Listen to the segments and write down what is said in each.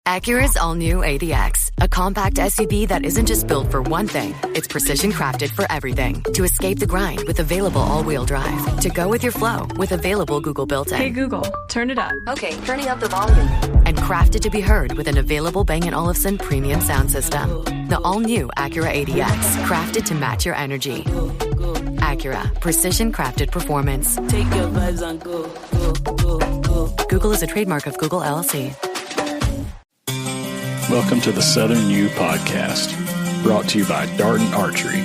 Acura's all-new ADX, a compact SUV that isn't just built for one thing, it's precision crafted for everything. To escape the grind with available all-wheel drive. To go with your flow with available Google built-in. Hey Google, turn it up. Okay, turning up the volume. And crafted to be heard with an available Bang & Olufsen premium sound system. The all-new Acura ADX, crafted to match your energy. Acura, precision crafted performance. Take your vibes and go, go, go, go. Google is a trademark of Google LLC. Welcome to the Southern U Podcast, brought to you by Darden Archery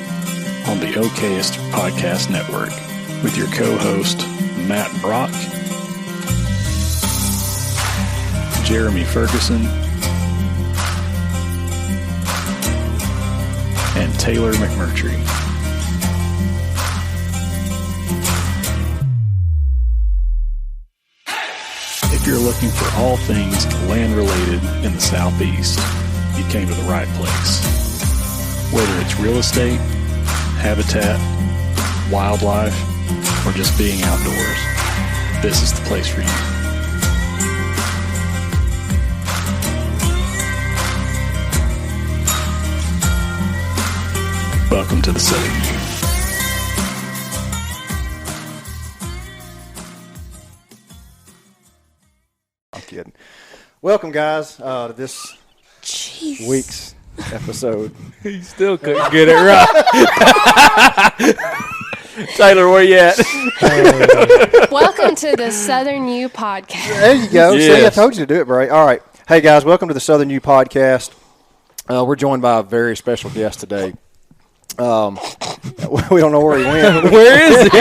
on the Okayest Podcast Network, with your co-host Matt Brock, Jeremy Ferguson, and Taylor McMurtry. If you're looking for all things land-related in the Southeast, you came to the right place. Whether it's real estate, habitat, wildlife, or just being outdoors, this is the place for you. Welcome to the Southern U. Kidding. Welcome, guys, to this week's episode. He still couldn't get it right. Taylor, where you at? Welcome to the Southern U Podcast. There you go. Yes. See, I told you to do it right. All right. Hey, guys, welcome to the Southern U Podcast. We're joined by a very special guest today. We don't know where he went. Where is he?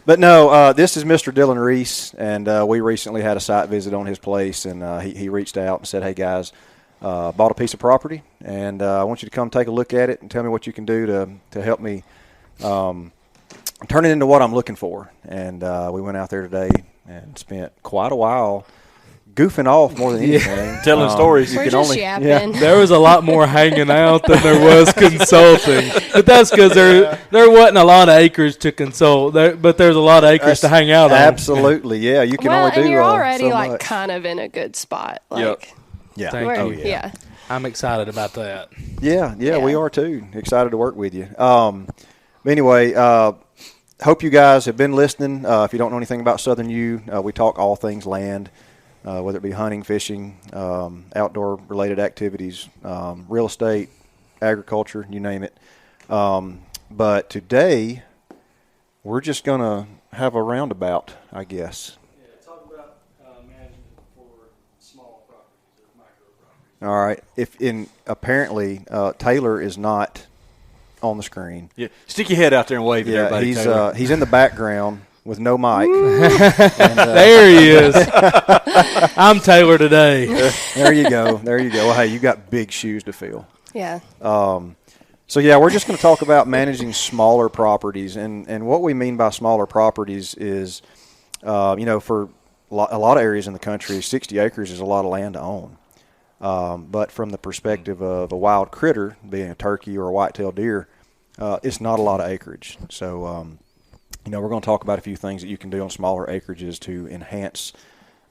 But no, this is Mr. Dylan Reese, and we recently had a site visit on his place, and he reached out and said, hey, guys, bought a piece of property, and I want you to come take a look at it and tell me what you can do to help me turn it into what I'm looking for. And we went out there today and spent quite a while goofing off more than anything. Telling stories. We're just yapping. There was a lot more hanging out than there was consulting. But that's because there wasn't a lot of acres to consult, but there's a lot of acres to hang out on. Absolutely, yeah. You can only do and you're already so much. kind of in a good spot. Yep. Yeah. Thank you. Yeah. I'm excited about that. Yeah, we are too. Excited to work with you. But anyway, hope you guys have been listening. If you don't know anything about Southern U, we talk all things land, whether it be hunting, fishing, outdoor-related activities, real estate, agriculture, you name it. But today, we're just going to have a roundabout, I guess. Yeah, talk about management for small properties or micro properties. All right. Apparently, Taylor is not on the screen. Yeah, stick your head out there and wave at everybody. He's in the background with no mic. There he is. I'm Taylor today. There you go. Well, hey, you got big shoes to fill. Yeah. So, yeah, we're just going to talk about managing smaller properties. And what we mean by smaller properties is, for a lot of areas in the country, 60 acres is a lot of land to own. But from the perspective of a wild critter, being a turkey or a whitetail deer, it's not a lot of acreage. So, we're going to talk about a few things that you can do on smaller acreages to enhance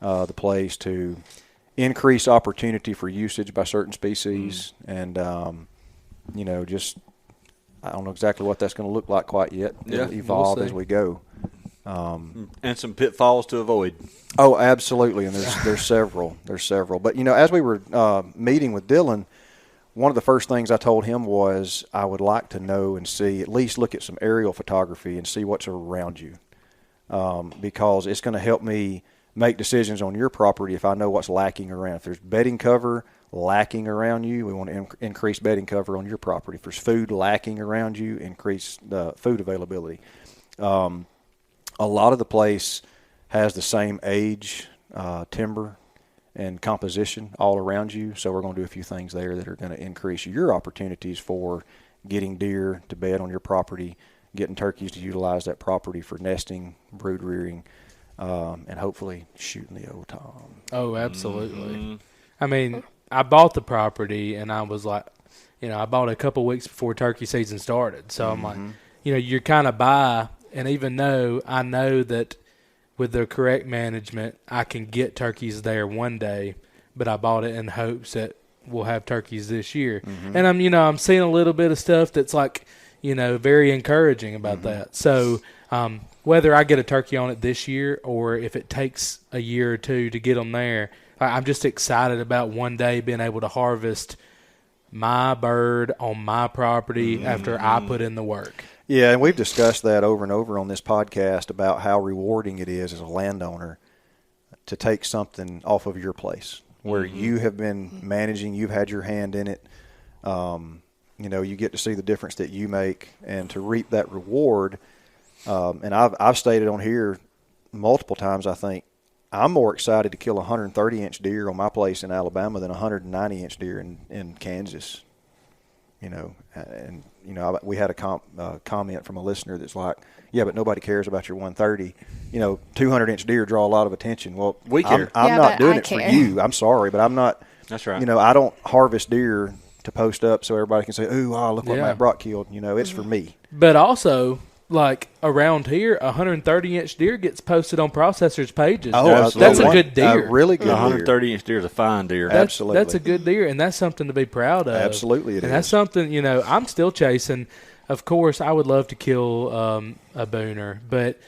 the place, to increase opportunity for usage by certain species, and, just I don't know exactly what that's going to look like quite yet. It'll evolve as we go. And some pitfalls to avoid. Oh, absolutely, and there's several. But, as we were meeting with Dylan, one of the first things I told him was I would like to know and see, at least look at some aerial photography and see what's around you, because it's going to help me make decisions on your property if I know what's lacking around. If there's bedding cover lacking around you, we want to increase bedding cover on your property. If there's food lacking around you, increase the food availability. A lot of the place has the same age, timber, and composition all around you, so we're going to do a few things there that are going to increase your opportunities for getting deer to bed on your property, getting turkeys to utilize that property for nesting, brood rearing, and hopefully shooting the old tom. Oh, absolutely. Mm-hmm. I mean, I bought the property, and I was like, I bought it a couple weeks before turkey season started, so I'm like, you're kind of by, and even though I know that with the correct management, I can get turkeys there one day, but I bought it in hopes that we'll have turkeys this year. Mm-hmm. And I'm seeing a little bit of stuff that's like, very encouraging about that. So, whether I get a turkey on it this year or if it takes a year or two to get them there, I'm just excited about one day being able to harvest my bird on my property after I put in the work. Yeah, and we've discussed that over and over on this podcast about how rewarding it is as a landowner to take something off of your place where you have been managing, you've had your hand in it. You get to see the difference that you make and to reap that reward. And I've stated on here multiple times, I think, I'm more excited to kill a 130-inch deer on my place in Alabama than a 190-inch deer in Kansas. We had a comment from a listener that's like, yeah, but nobody cares about your 130. 200-inch deer draw a lot of attention. Well, we care. I'm not doing it for you. I'm sorry, but I'm not. That's right. I don't harvest deer to post up so everybody can say, ooh, look what Matt Brock killed. It's for me. But also, like around here, a 130-inch deer gets posted on processors' pages. Oh, that's a good deer. A really good 130-inch deer is a fine deer. Absolutely. That's a good deer, and that's something to be proud of. Absolutely it is. And that's something, I'm still chasing. Of course, I would love to kill a booner, but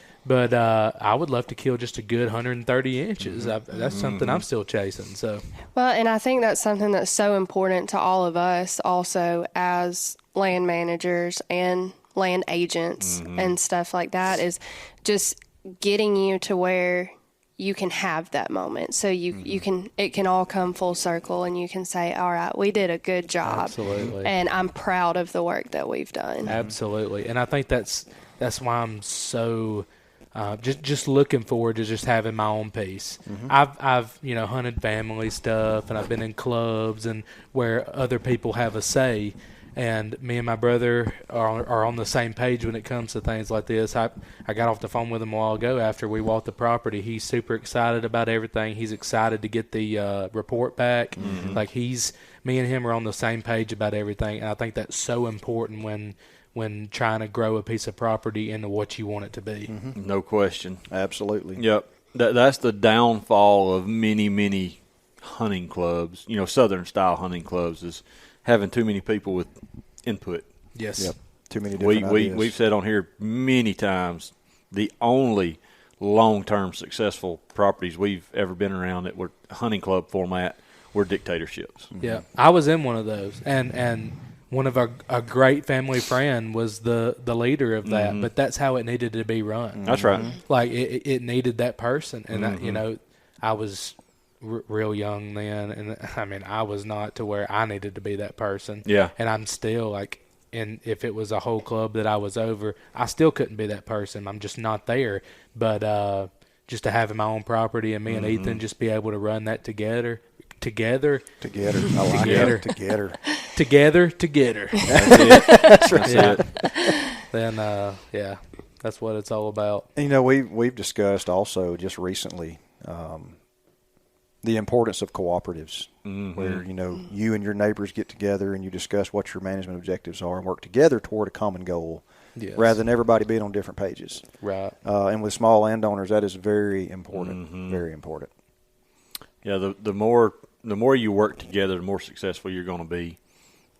I would love to kill just a good 130 inches. That's something I'm still chasing. So, well, and I think that's something that's so important to all of us also as land managers and land agents and stuff like that, is just getting you to where you can have that moment. So it can all come full circle and you can say, all right, we did a good job. Absolutely. And I'm proud of the work that we've done. Absolutely. And I think that's why I'm so just looking forward to just having my own piece. I've hunted family stuff, and I've been in clubs and where other people have a say. And me and my brother are on the same page when it comes to things like this. I got off the phone with him a while ago after we walked the property. He's super excited about everything. He's excited to get the report back. Like me and him are on the same page about everything. And I think that's so important when trying to grow a piece of property into what you want it to be. No question. Absolutely. Yep. That's the downfall of many, many hunting clubs, Southern-style hunting clubs, is having too many people with input. Yes. Yep. Too many different ideas. We've said on here many times, the only long-term successful properties we've ever been around that were hunting club format were dictatorships. Yeah. I was in one of those, and one of a great family friend was the leader of that, but that's how it needed to be run. That's right. Like it needed that person, and I was real young then, and I was not to where I needed to be that person. Yeah. And I'm still like, and if it was a whole club that I was over, I still couldn't be that person. I'm just not there. But just to have my own property and me and Ethan just be able to run that together. I like Together. it. Together. Together. That's it. That's right. Then that's what it's all about. And, we've discussed also just recently the importance of cooperatives, where you and your neighbors get together and you discuss what your management objectives are and work together toward a common goal, rather than everybody being on different pages. Right. And with small landowners, that is very important. Very important. Yeah. The more you work together, the more successful you're going to be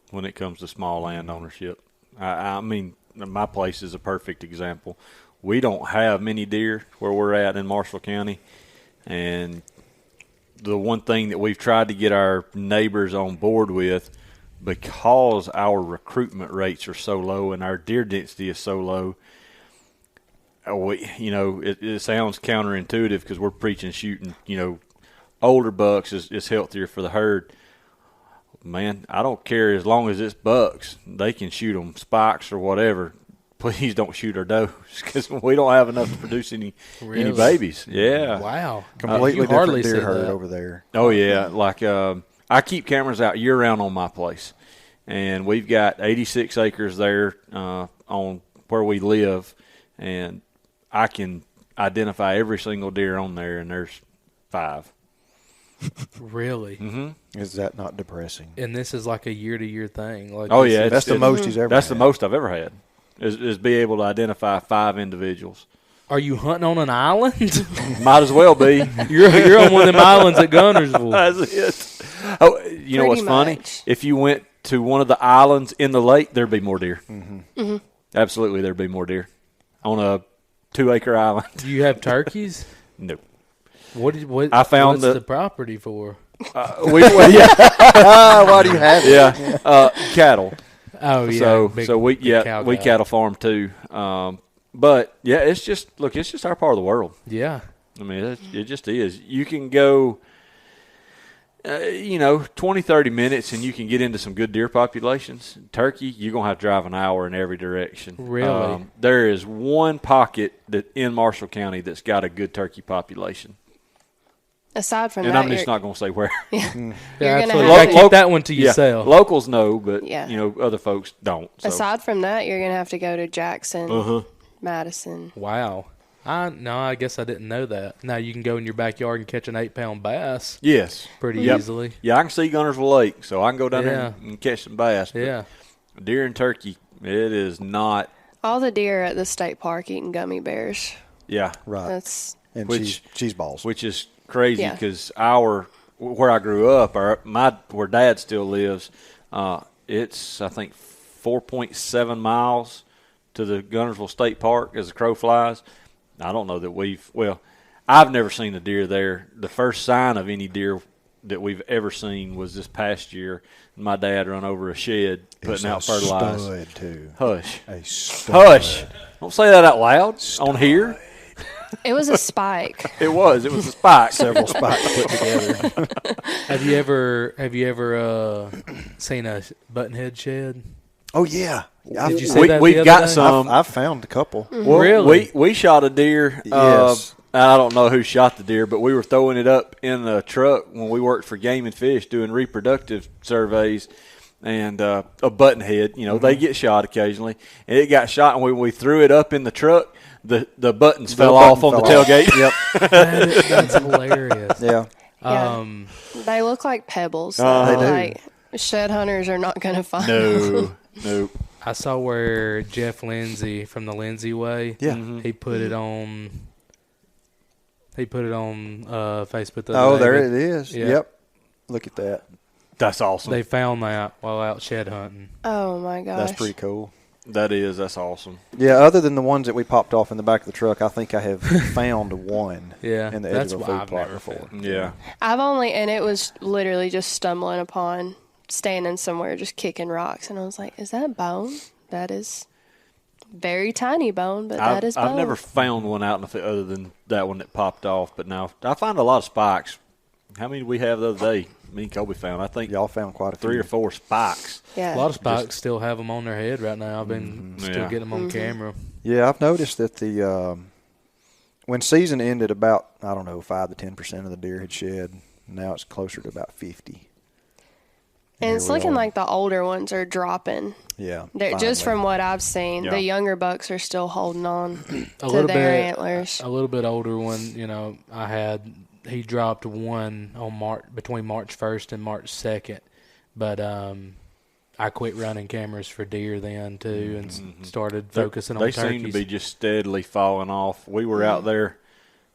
when it comes to small land ownership. I mean, my place is a perfect example. We don't have many deer where we're at in Marshall County, and the one thing that we've tried to get our neighbors on board with, because our recruitment rates are so low and our deer density is so low, it sounds counterintuitive because we're preaching shooting, older bucks is healthier for the herd. Man, I don't care as long as it's bucks. They can shoot them spikes or whatever. Please don't shoot our does because we don't have enough to produce any babies. Yeah. Wow. Completely different deer herd over there. Oh, yeah. Like I keep cameras out year-round on my place, and we've got 86 acres there on where we live, and I can identify every single deer on there, and there's 5. Really? Mm-hmm. Is that not depressing? And this is like a year-to-year thing. Like that's the most he's ever had. That's the most I've ever had, is be able to identify 5 individuals. Are you hunting on an island? Might as well be. You're on one of them islands at Gunnersville. That's it. Oh, you know what's funny? much. If you went to one of the islands in the lake, there'd be more deer. Mm-hmm. Absolutely, there'd be more deer on a 2-acre island. Do you have turkeys? Nope. I found the property for? Why do you have it? Yeah, cattle. Oh yeah. So we cattle farm too. But yeah, it's just our part of the world. Yeah. I mean, it just is. You can go, 20, 30 minutes and you can get into some good deer populations. Turkey, you're going to have to drive an hour in every direction. Really? There is one pocket in Marshall County that's got a good turkey population. Aside from And that, I'm just not going to say where. you're Yeah, gonna absolutely. have Gotta to, keep that one to yourself. Locals know, but Yeah. other folks don't. So. aside from that, you're gonna have to go to Jackson, Madison. Wow. I guess I didn't know that. Now you can go in your backyard and catch an 8-pound bass Yes. pretty Yep. easily. Yeah, I can see Gunnersville Lake, so I can go down there and catch some bass. but Yeah. Deer and turkey, it is not. All the deer at the state park eating gummy bears. Yeah. Right. That's And cheese balls. Which is crazy Yeah. because where I grew up, where Dad still lives, it's I think 4.7 miles to the Gunnersville State Park as the crow flies. I don't know that I've never seen a deer there. The first sign of any deer that we've ever seen was this past year. My dad run over a shed putting out fertilizer. Stud too. Hush. A stud. Hush. Don't say that out loud on here. it was a spike. It was a spike. Several spikes put together. Have you ever seen a buttonhead shed? Oh yeah. Did you see that the We've other got day? some. I've found a couple. Well, Really? We shot a deer. Yes. I don't know who shot the deer, but we were throwing it up in the truck when we worked for Game and Fish doing reproductive surveys. And a buttonhead, they get shot occasionally. And it got shot, and when we threw it up in the truck, the buttons fell off on the tailgate. Yep. That's hilarious. Yeah. Yeah. They look like pebbles. They do. Like shed hunters are not going to find them. No. I saw where Jeff Lindsay from the Lindsay Way. Yeah. He put it on. He put it on Facebook. The Oh, other day, there but it is. Yeah. Yep. Look at that. That's awesome. They found that while out shed hunting. Oh my gosh. That's pretty cool. That's awesome. Yeah, other than the ones that we popped off in the back of the truck, I think I have found one Yeah, in the that's Edgeville what food I've plot never before. found. Yeah. and it was literally just stumbling upon, standing somewhere just kicking rocks, and I was like, "Is that bone? That is very tiny bone, but that is bone." I've never found one out in the field other than that one that popped off, but now I find a lot of spikes. How many did we have the other day? Me and Kobe found. I think Y'all found quite a few. 3 or 4 spikes. Yeah. A lot of spikes still have them on their head right now. I've been still Yeah. getting them on camera. Yeah, I've noticed that when season ended, about 5 to 10% of the deer had shed. Now it's closer to about 50. And it's Here we looking are. like the older ones are dropping. Yeah, Just finally. from what I've seen, Yeah. the younger bucks are still holding on A to little their bit, antlers. a little bit older one. I had. He dropped one on between March 1st and March 2nd, but I quit running cameras for deer then too, and started focusing on They turkeys. seem to be just steadily falling off. We were out there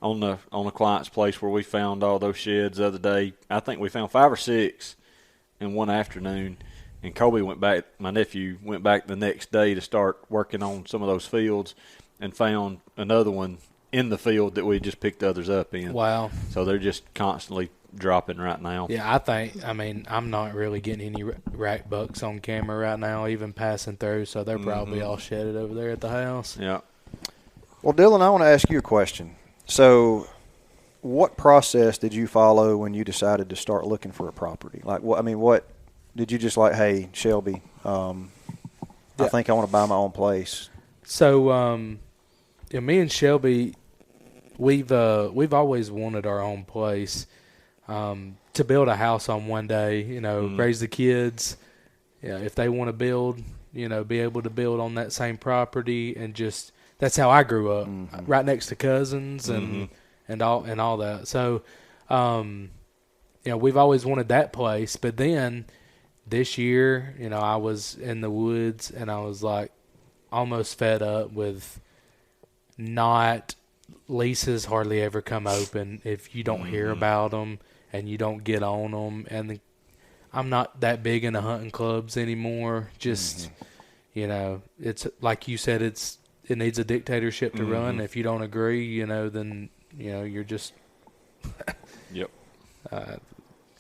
on the client's place where we found all those sheds the other day. I think we found 5 or 6 in one afternoon. And Kobe went back. My nephew went back the next day to start working on some of those fields, and found another one in the field that we just picked others up in. Wow. So they're just constantly dropping right now. Yeah, I'm not really getting any rack bucks on camera right now, even passing through, so they're probably all shedded over there at the house. Yeah. Well, Dylan, I want to ask you a question. So, what process did you follow when you decided to start looking for a property? Like, what did you just like? Hey, Shelby, I think I want to buy my own place. So, me and Shelby, we've always wanted our own place, to build a house on one day. Raise the kids. Yeah, if they want to build, be able to build on that same property, and just that's how I grew up, right next to cousins and all that. So, we've always wanted that place. But then this year, I was in the woods and I was like almost fed up with not leases hardly ever come open if you don't hear about them and you don't get on them. And I'm not that big into hunting clubs anymore. Just, you know, it's like you said, it needs a dictatorship to run. If you don't agree, you know, then, you know, you're just, Yep.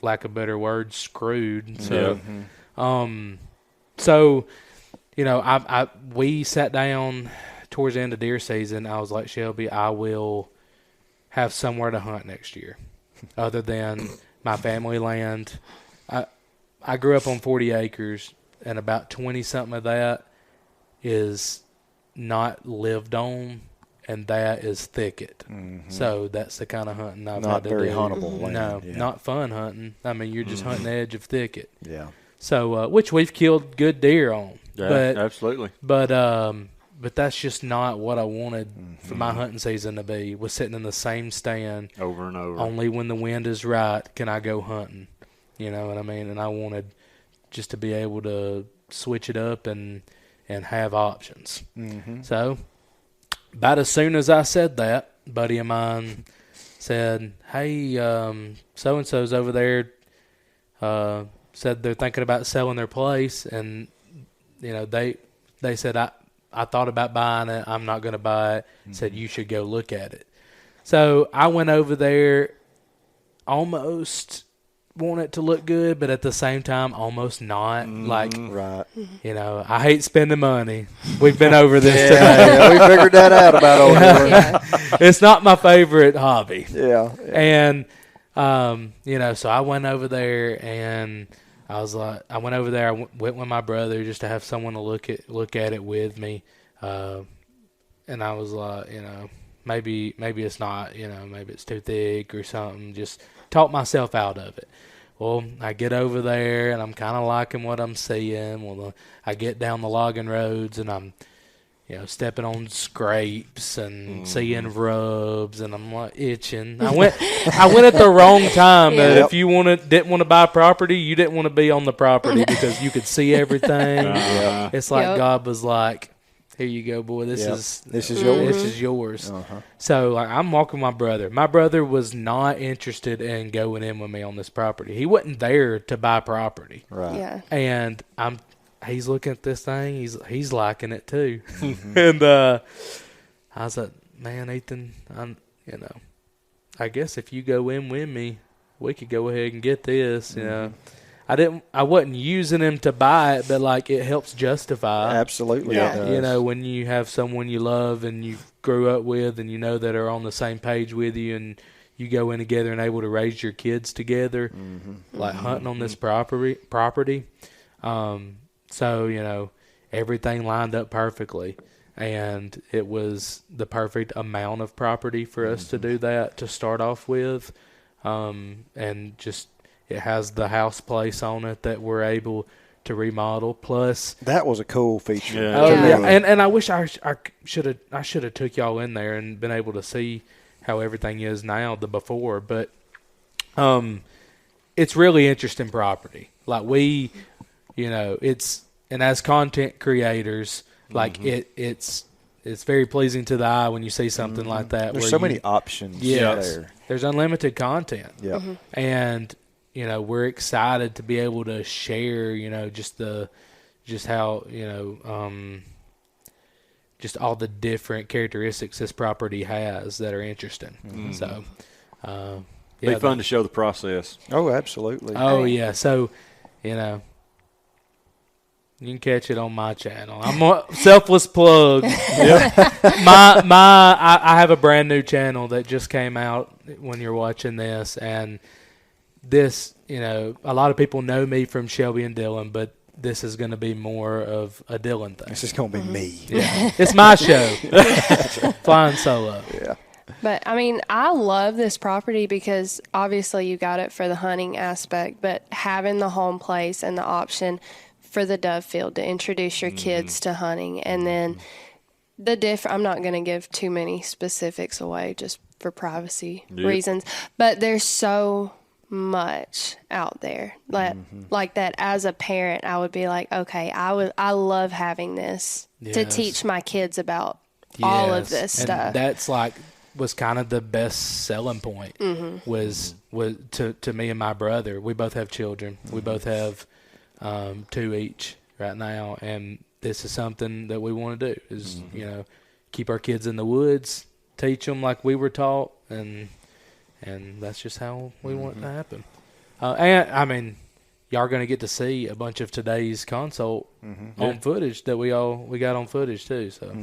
lack of better word, screwed. So, so, you know, we sat down towards the end of deer season. I was like, Shelby, I will have somewhere to hunt next year other than my family land. I grew up on 40 acres, and about 20-something of that is not lived on, and that is thicket. So that's the kind of hunting I've Not had to very do. huntable land. No, Yeah. not fun hunting. I mean, you're just hunting the edge of thicket. Yeah. So, which we've killed good deer on. Yeah, absolutely. But that's just not what I wanted for my hunting season to be, was sitting in the same stand. Over and over. Only when the wind is right can I go hunting. You know what I mean? And I wanted just to be able to switch it up and have options. So, about as soon as I said that, a buddy of mine said, hey, so-and-so's over there said they're thinking about selling their place. And, you know, they said, I thought about buying it. I'm not going to buy it. Said, you should go look at it. So I went over there, almost want it to look good, but at the same time, almost not. Like, Right. you know, I hate spending money. We've been over this today. Yeah, we figured that out about old Dylan. It's not my favorite hobby. Yeah. And, you know, so I went over there and I was like, I went with my brother just to have someone to look at it with me. And I was like, you know, maybe it's not, you know, maybe it's too thick or something. Just talk myself out of it. Well, I get over there and I'm kind of liking what I'm seeing. Well, I get down the logging roads and I'm, you know, stepping on scrapes and seeing rubs, and I'm like itching. I went at the wrong time. If you didn't want to buy property, you didn't want to be on the property because you could see everything. It's like God was like, here you go, boy. This is yours. This is yours. So like, I'm walking with my brother. My brother was not interested in going in with me on this property. He wasn't there to buy property. Right. Yeah. And he's looking at this thing. He's liking it too. And I was like, man, Ethan, you know, I guess if you go in with me, we could go ahead and get this. You know, I wasn't using him to buy it, but like it helps justify. Absolutely. Yeah. It does. You know, when you have someone you love and you grew up with and you know that are on the same page with you and you go in together and able to raise your kids together, like hunting on this property. So, you know, everything lined up perfectly. And it was the perfect amount of property for us to do that to start off with. And just it has the house place on it that we're able to remodel. Plus, that was a cool feature. Yeah. oh Yeah. yeah, and I wish I should have took y'all in there and been able to see how everything is now the before. But it's really interesting property. Like we, you know, and as content creators, like it's very pleasing to the eye when you see something like that. There's where so many options there. There's unlimited content. Yeah. And, you know, we're excited to be able to share, you know, just how, you know, just all the different characteristics this property has that are interesting. So, Be fun to show the process. Oh, absolutely. Oh yeah. So, you know, you can catch it on my channel. I'm a selfless plug. I have a brand new channel that just came out when you're watching this, and this, you know, a lot of people know me from Shelby and Dylan, but this is going to be more of a Dylan thing. This is going to be me. Yeah. It's my show. Flying solo. Yeah. But, I mean, I love this property because obviously you got it for the hunting aspect, but having the home place and the option for the dove field to introduce your kids to hunting, and then I'm not going to give too many specifics away just for privacy reasons, but there's so much out there like that. As a parent, I would be like, okay, I love having this to teach my kids about all of this and stuff. That's like was kind of the best selling point. Was to me and my brother. We both have children. We both have 2 each right now, and this is something that we want to do. Is keep our kids in the woods, teach them like we were taught, and that's just how we want it to happen. And I mean, y'all are going to get to see a bunch of today's consult on footage that we got on footage too. So,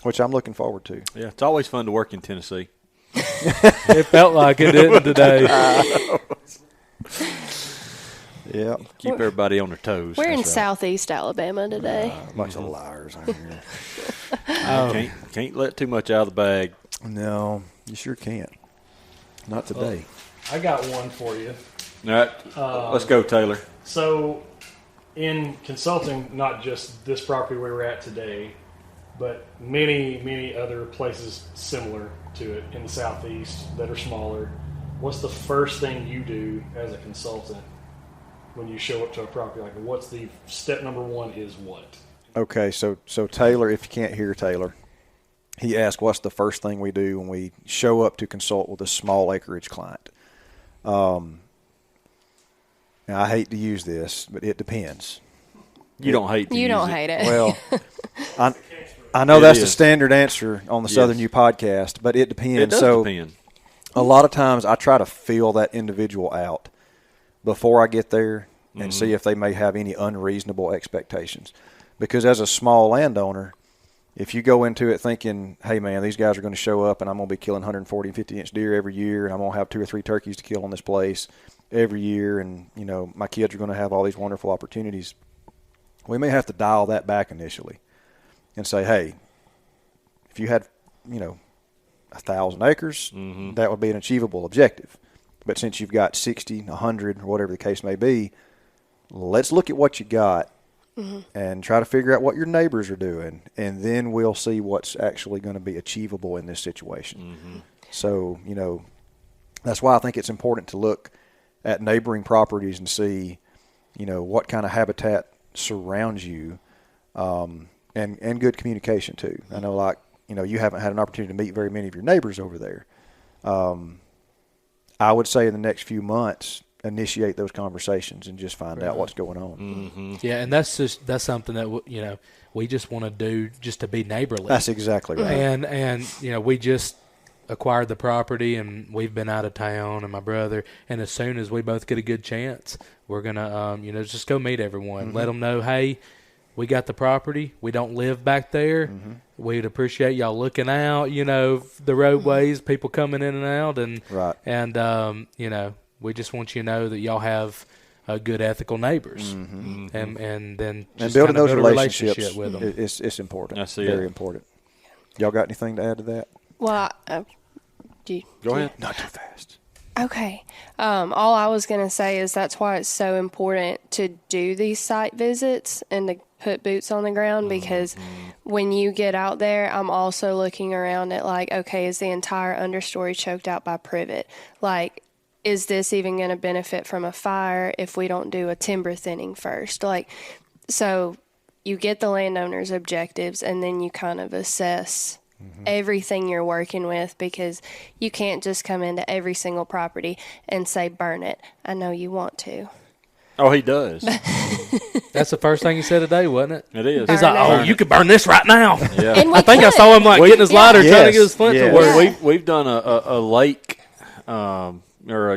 which I'm looking forward to. Yeah, it's always fun to work in Tennessee. it felt like it didn't today. Yeah, keep everybody on their toes. We're in Southeast Alabama today. Bunch of liars on here. Can't let too much out of the bag. No, you sure can't. Not today. I got one for you. All right, let's go, Taylor. So, in consulting, not just this property where we're at today, but many, many other places similar to it in the Southeast that are smaller, what's the first thing you do as a consultant when you show up to a property? Like, what's the step number one is what? Okay, so Taylor, if you can't hear Taylor, he asked what's the first thing we do when we show up to consult with a small acreage client. Now, I hate to use this, but it depends. You don't hate to You use don't it. hate it. Well, I know that's the standard answer on the Southern U podcast, but it depends. It does depend. A lot of times I try to feel that individual out before I get there and see if they may have any unreasonable expectations. Because as a small landowner, if you go into it thinking, hey, man, these guys are going to show up and I'm going to be killing 140 and 50-inch deer every year and I'm going to have 2 or 3 turkeys to kill on this place every year and, my kids are going to have all these wonderful opportunities, we may have to dial that back initially and say, hey, if you had, 1,000 acres, that would be an achievable objective. But since you've got 60, 100, or whatever the case may be, let's look at what you got and try to figure out what your neighbors are doing, and then we'll see what's actually going to be achievable in this situation. So, that's why I think it's important to look at neighboring properties and see, what kind of habitat surrounds you, and good communication too. I know, you haven't had an opportunity to meet very many of your neighbors over there. I would say in the next few months, initiate those conversations and just find out what's going on. Yeah, and that's something that we just want to do just to be neighborly. That's exactly right. And we just acquired the property and we've been out of town, and my brother, and as soon as we both get a good chance, we're gonna just go meet everyone, let them know, hey, we got the property, we don't live back there, we'd appreciate y'all looking out, the roadways, people coming in and out, and we just want you to know that y'all have good ethical neighbors, and then just building kind of those build a relationships relationship with them. It's important. I see Very it. important. Y'all got anything to add to that? Well, Go ahead. Not too fast. Okay. All I was going to say is that's why it's so important to do these site visits and to put boots on the ground, because when you get out there, I'm also looking around at okay, is the entire understory choked out by privet? Is this even going to benefit from a fire if we don't do a timber thinning first? So you get the landowner's objectives and then you kind of assess everything you're working with, because you can't just come into every single property and say, burn it. I know you want to. Oh, he does. That's the first thing he said today, wasn't it? It is. He's like, oh, you could burn this right now. Yeah. And we I think I could. saw him getting his lighter trying to get his flint to work. Yeah. We've done a lake or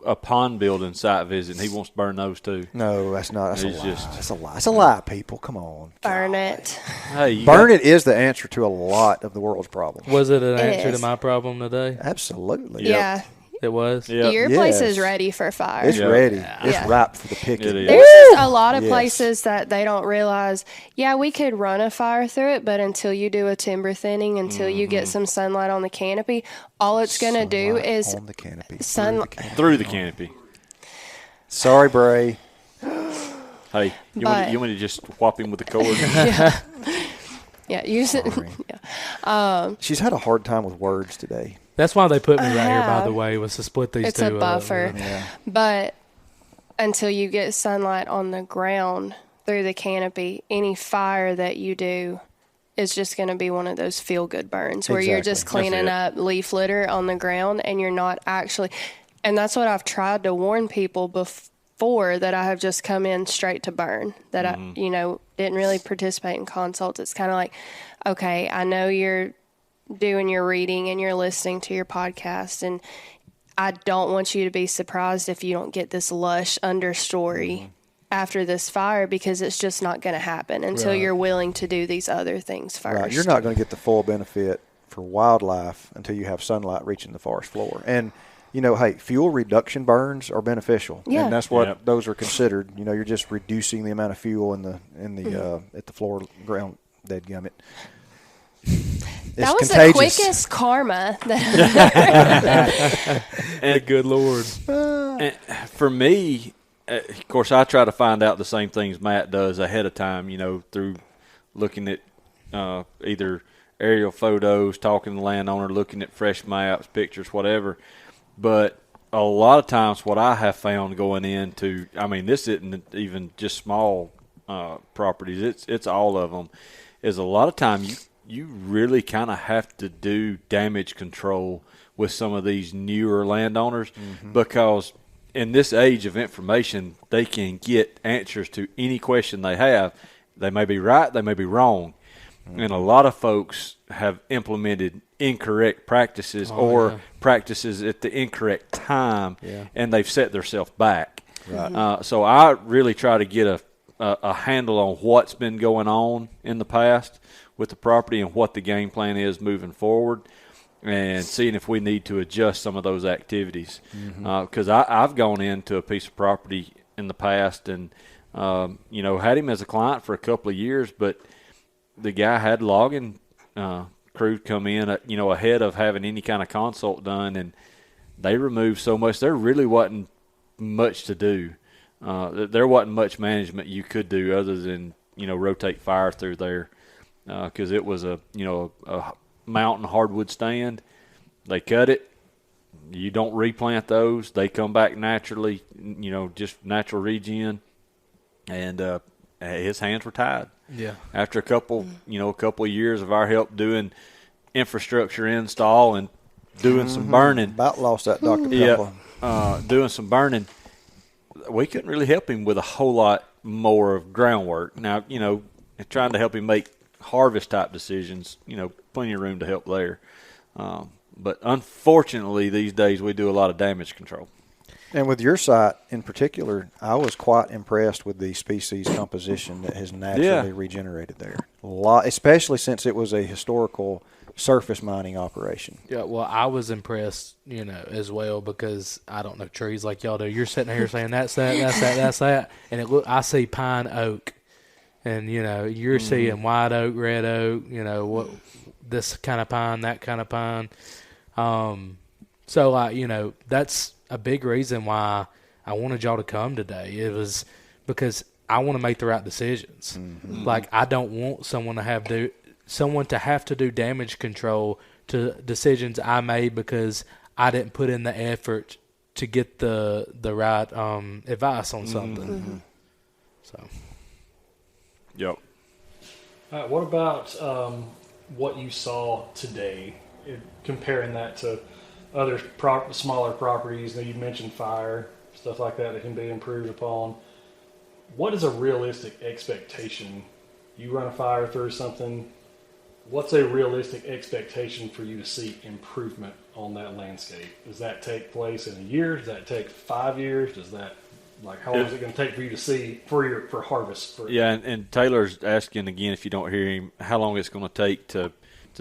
a pond building site visit, and he wants to burn those too. No, that's not. That's It's a lie. just- That's a lie. It's a lie, people. Come on. Burn it. Hey, Burn it is the answer to a lot of the world's problems. Was it an It answer is. to my problem today? Absolutely. Yeah. It was? Yeah. Your place is Yes. ready for fire. It's Yeah. ready. It's Yeah. ripe for the picking. It is. There's just a lot of Yes. places that they don't realize, we could run a fire through it, but until you do a timber thinning, until you get some sunlight on the canopy, all it's going to do Sunlight is on the canopy. Through the canopy. Sorry, Bray. Hey, you want me to just whop him with the cord? use it. She's had a hard time with words today. That's why they put me right here, by have. the way, was to split these It's two a up. buffer. Yeah. But until you get sunlight on the ground through the canopy, any fire that you do is just going to be one of those feel-good burns where you're just cleaning up leaf litter on the ground and you're not actually – and that's what I've tried to warn people before, that I have just come in straight to burn, that I, didn't really participate in consults. It's kind of like, okay, I know you're doing your reading and you're listening to your podcast, and I don't want you to be surprised if you don't get this lush understory after this fire, because it's just not going to happen until you're willing to do these other things first. Right. You're not going to get the full benefit for wildlife until you have sunlight reaching the forest floor. And, hey, fuel reduction burns are beneficial. Yeah. And that's what those are considered. You're just reducing the amount of fuel in the at the floor ground, dadgummit. That was contagious. the quickest karma. And good Lord. For me, of course, I try to find out the same things Matt does ahead of time, through looking at either aerial photos, talking to the landowner, looking at fresh maps, pictures, whatever. But a lot of times what I have found going into, this isn't even just small properties, it's all of them, is a lot of time you really kind of have to do damage control with some of these newer landowners, because in this age of information, they can get answers to any question they have. They may be right, they may be wrong. And a lot of folks have implemented incorrect practices practices at the incorrect time, and they've set themselves back. Right. So I really try to get a handle on what's been going on in the past with the property and what the game plan is moving forward, and seeing if we need to adjust some of those activities. Because I've gone into a piece of property in the past and, had him as a client for a couple of years, but the guy had logging crew come in, ahead of having any kind of consult done, and they removed so much. There really wasn't much to do. There wasn't much management you could do other than, rotate fire through there. Because it was a mountain hardwood stand. They cut it. You don't replant those. They come back naturally, just natural regen. And his hands were tied. Yeah. After a couple of years of our help doing infrastructure install and doing some burning. About lost that Dr. Pepper. Yeah. Doing some burning. We couldn't really help him with a whole lot more of groundwork. Now, trying to help him make harvest type decisions, plenty of room to help there. But unfortunately, these days we do a lot of damage control. And with your site in particular, I was quite impressed with the species composition that has naturally regenerated there. A lot, especially since it was a historical surface mining operation. Yeah, well, I was impressed, as well, because I don't know trees like y'all do. You're sitting here saying that's that, and I see pine oak. And, you're seeing white oak, red oak, what this kind of pine, that kind of pine. So, that's a big reason why I wanted y'all to come today. It was because I want to make the right decisions. Like, I don't want someone to have to do damage control to decisions I made because I didn't put in the effort to get the right advice on something. So. Yep. What about what you saw today, comparing that to other smaller properties? You mentioned fire, stuff like that can be improved upon. What is a realistic expectation? You run a fire through something, what's a realistic expectation for you to see improvement on that landscape? Does that take place in a year? Does that take 5 years? Does that... how long is it going to take for you to see for harvest? And Taylor's asking again, if you don't hear him, how long it's going to take to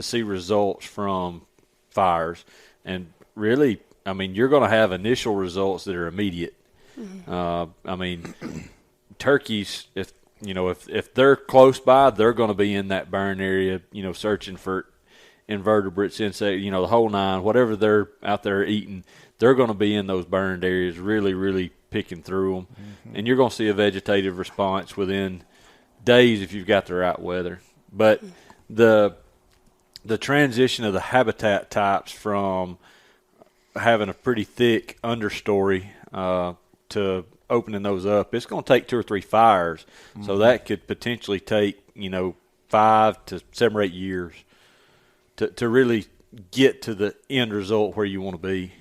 see results from fires. And really, you're going to have initial results that are immediate. Turkeys, if they're close by, they're going to be in that burn area, searching for invertebrates, insects, the whole nine, whatever they're out there eating, they're going to be in those burned areas, really, really picking through them. And you're going to see a vegetative response within days if you've got the right weather. But the transition of the habitat types from having a pretty thick understory to opening those up, it's going to take 2 or 3 fires. So that could potentially take, 5 5 to 7 or 8 years to really get to the end result where you want to be.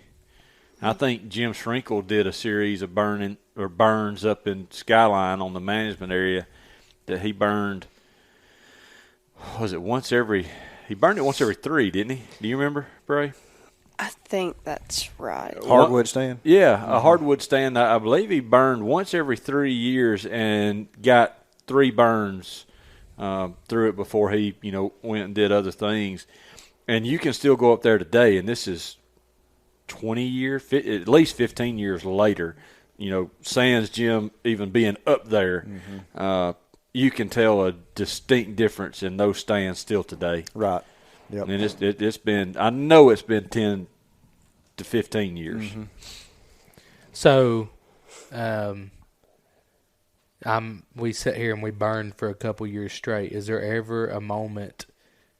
I think Jim Shrinkle did a series of burns up in Skyline on the management area that he burned. Was it he burned it once every 3, didn't he? Do you remember, Bray? I think that's right. Hardwood stand? Yeah, a hardwood stand. I believe he burned once every 3 years and got 3 burns through it before he, went and did other things. And you can still go up there today, and this is 20 years, at least 15 years later, sans Jim even being up there, you can tell a distinct difference in those stands still today. Right. Yep. And it's been, I know it's been 10 to 15 years. Mm-hmm. So, we sit here and we burn for a couple years straight. Is there ever a moment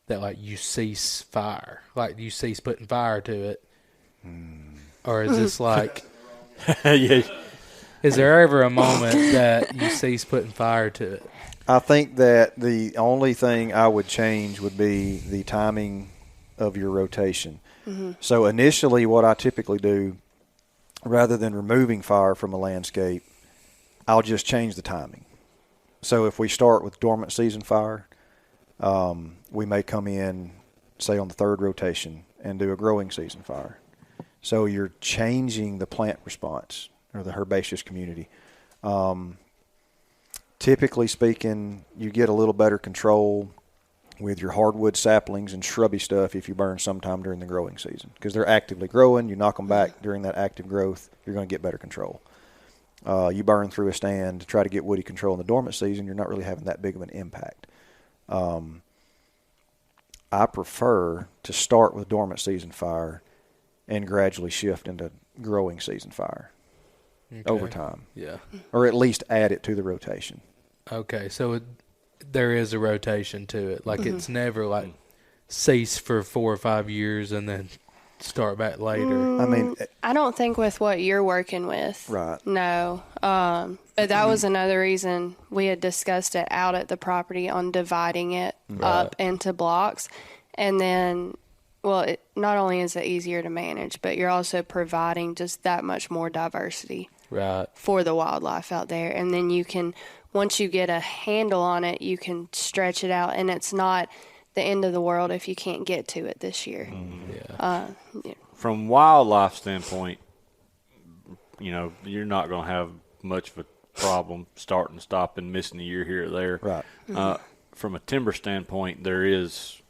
that, like, you cease fire? Like, you cease putting fire to it? Or is this like... Yeah. Is there ever a moment that you cease putting fire to it? I think that the only thing I would change would be the timing of your rotation. Mm-hmm. So initially what I typically do, rather than removing fire from a landscape, I'll just change the timing. So if we start with dormant season fire, we may come in, say, on the 3rd rotation and do a growing season fire. So you're changing the plant response or the herbaceous community. Typically speaking, you get a little better control with your hardwood saplings and shrubby stuff if you burn sometime during the growing season, because they're actively growing. You knock them back during that active growth, you're going to get better control. You burn through a stand to try to get woody control in the dormant season, you're not really having that big of an impact. I prefer to start with dormant season fire and gradually shift into growing season fire over time. Yeah. Or at least add it to the rotation. Okay, so there is a rotation to it. Like, it's never like cease for 4 or 5 years and then start back later. I mean, I don't think with what you're working with. Right. No. But that was another reason we had discussed it out at the property on dividing it up into blocks. And then, well, not only is it easier to manage, but you're also providing just that much more diversity for the wildlife out there. And then you can, once you get a handle on it, you can stretch it out. And it's not the end of the world if you can't get to it this year. From wildlife standpoint, you're not going to have much of a problem starting, stopping, missing a year here or there. Right. From a timber standpoint, there is,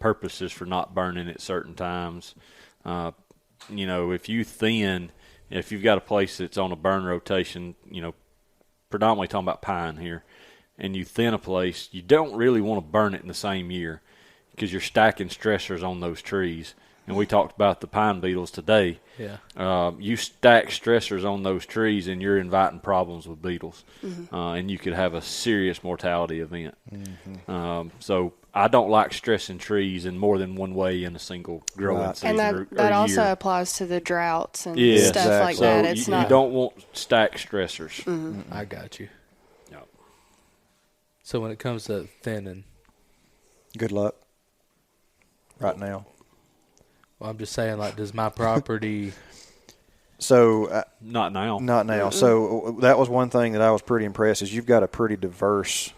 purposes for not burning at certain times. If you've got a place that's on a burn rotation, predominantly talking about pine here, and you thin a place, you don't really want to burn it in the same year because you're stacking stressors on those trees. And we talked about the pine beetles today. Yeah. You stack stressors on those trees, and you're inviting problems with beetles, and you could have a serious mortality event. So I don't like stressing trees in more than one way in a single growing season and that or also year. applies to the droughts and Yeah, stuff like so that. It's not. You don't want stacked stressors. I got you. Yep. So when it comes to thinning, Good luck. Right now. well, I'm just saying, like, does my property... So Not now. Not now. So that was one thing that I was pretty impressed is you've got a pretty diverse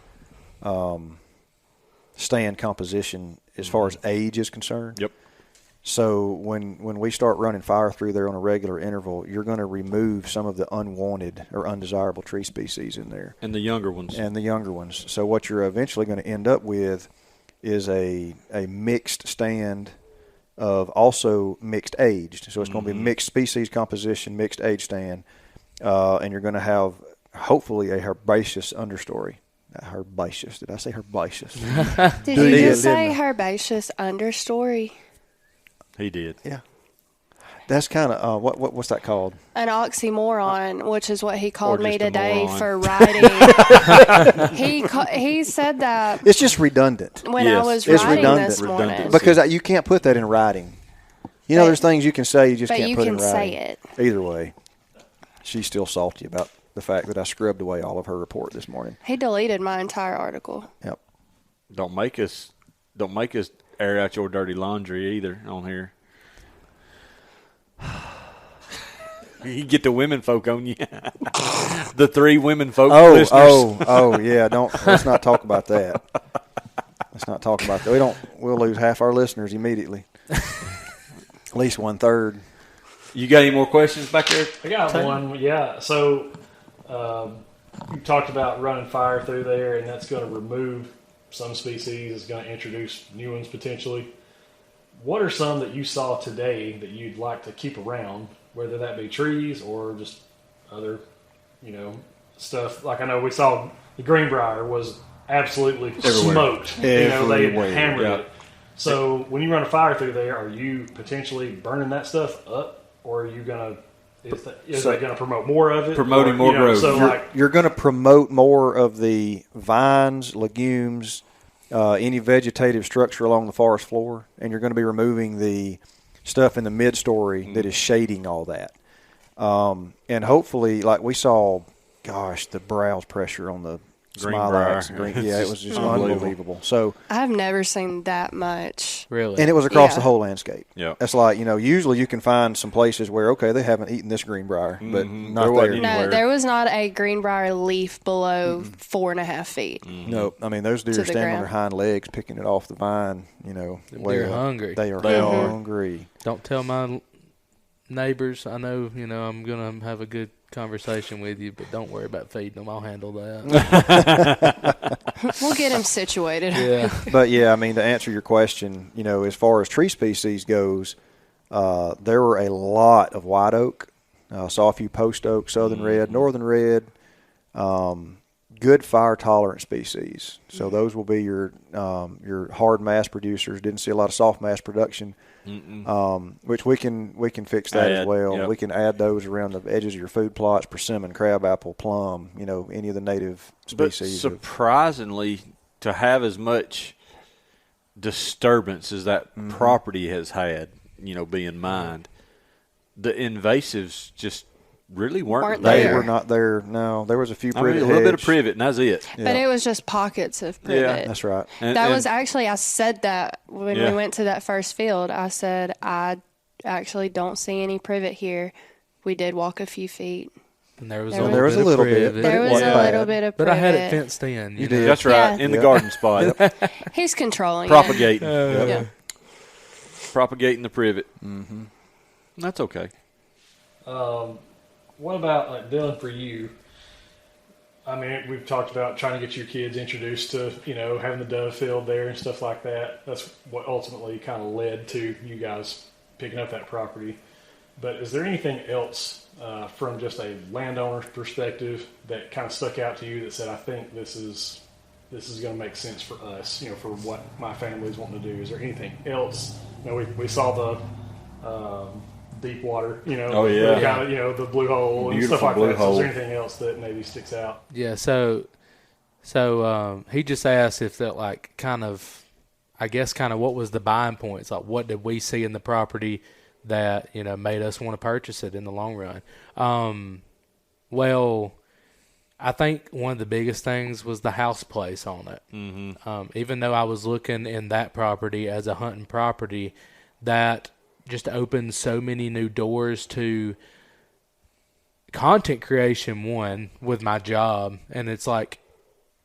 stand composition as far as age is concerned. Yep. So when we start running fire through there on a regular interval, you're going to remove some of the unwanted or undesirable tree species in there. And the younger ones. So what you're eventually going to end up with is a mixed stand of also mixed aged. So it's going to be mixed species composition, mixed age stand, and you're going to have hopefully a herbaceous understory. Herbaceous. Did I say herbaceous? Did you just say herbaceous understory? He did. Yeah. That's kind of what's that called? An oxymoron, which is what he called Or me just a today moron. for writing. He said that It's just redundant. when Yes. I was It's writing redundant. this morning. Redundant. Because you can't put that in writing. But- There's things you can say, you just but can't you put can in writing. say it. Either way, she's still salty about the fact that I scrubbed away all of her report this morning. He deleted my entire article. Yep. Don't make us air out your dirty laundry either on here. You get the women folk on you. The 3 women folk listeners. Yeah. Let's not talk about that. Let's not talk about that. We'll lose half our listeners immediately. At least 1/3. You got any more questions back there? I got one. Yeah. So you talked about running fire through there, and that's going to remove some species. It's going to introduce new ones potentially. What are some that you saw today that you'd like to keep around, whether that be trees or just other, stuff? Like I know we saw the greenbrier was absolutely smoked. They hammered it. So when you run a fire through there, are you potentially burning that stuff up, or are you going to? Is that going to promote more of it? Promoting more growth. So you're going to promote more of the vines, legumes, any vegetative structure along the forest floor, and you're going to be removing the stuff in the mid-story that is shading all that. And hopefully, like we saw, the browse pressure on the smilax. It was just unbelievable. So I've never seen that much. Really? And it was across the whole landscape. Yeah. It's like, usually you can find some places where, they haven't eaten this greenbrier, but not there. No, there was not a greenbrier leaf below 4.5 feet. Nope. I mean, those deer stand on their hind legs picking it off the vine, They're hungry. They are hungry. Don't tell my neighbors. I know, I'm going to have a good conversation with you, but don't worry about feeding them. I'll handle that. We'll get them situated. Yeah. But, to answer your question, as far as tree species goes, there were a lot of white oak. Saw a few post oak, southern red, northern red, good fire-tolerant species. So those will be your hard mass producers. Didn't see a lot of soft mass production. Which we can fix that as well. Yep. We can add those around the edges of your food plots: persimmon, crabapple, plum. Any of the native species. But surprisingly, to have as much disturbance as that property has had, being mined, the invasives just really weren't there. They were not there. No, there was a few privet. A little bit of privet, and that's it. Yeah. But it was just pockets of privet. Yeah, that's right. That was actually, I said that when we went to that first field. I said, I actually don't see any privet here. We did walk a few feet. And there was a little bit. There was a little bit of privet. But I had it fenced in. You did. That's right, in the garden spot. He's controlling Propagating. Propagating the privet. Mm-hmm. That's okay. What about, Dylan, for you? I mean, we've talked about trying to get your kids introduced to, having the dove field there and stuff like that. That's what ultimately kind of led to you guys picking up that property. But is there anything else from just a landowner's perspective that kind of stuck out to you that said, I think this is going to make sense for us, for what my family is wanting to do? Is there anything else? We saw the deep water, the blue hole and beautiful stuff like that. So is hole. there anything else that maybe sticks out? Yeah, so he just asked if that what was the buying points? Like, what did we see in the property that, made us want to purchase it in the long run? Well, I think one of the biggest things was the house place on it. Mm-hmm. Even though I was looking in that property as a hunting property, that just opened so many new doors to content creation, one, with my job. And it's like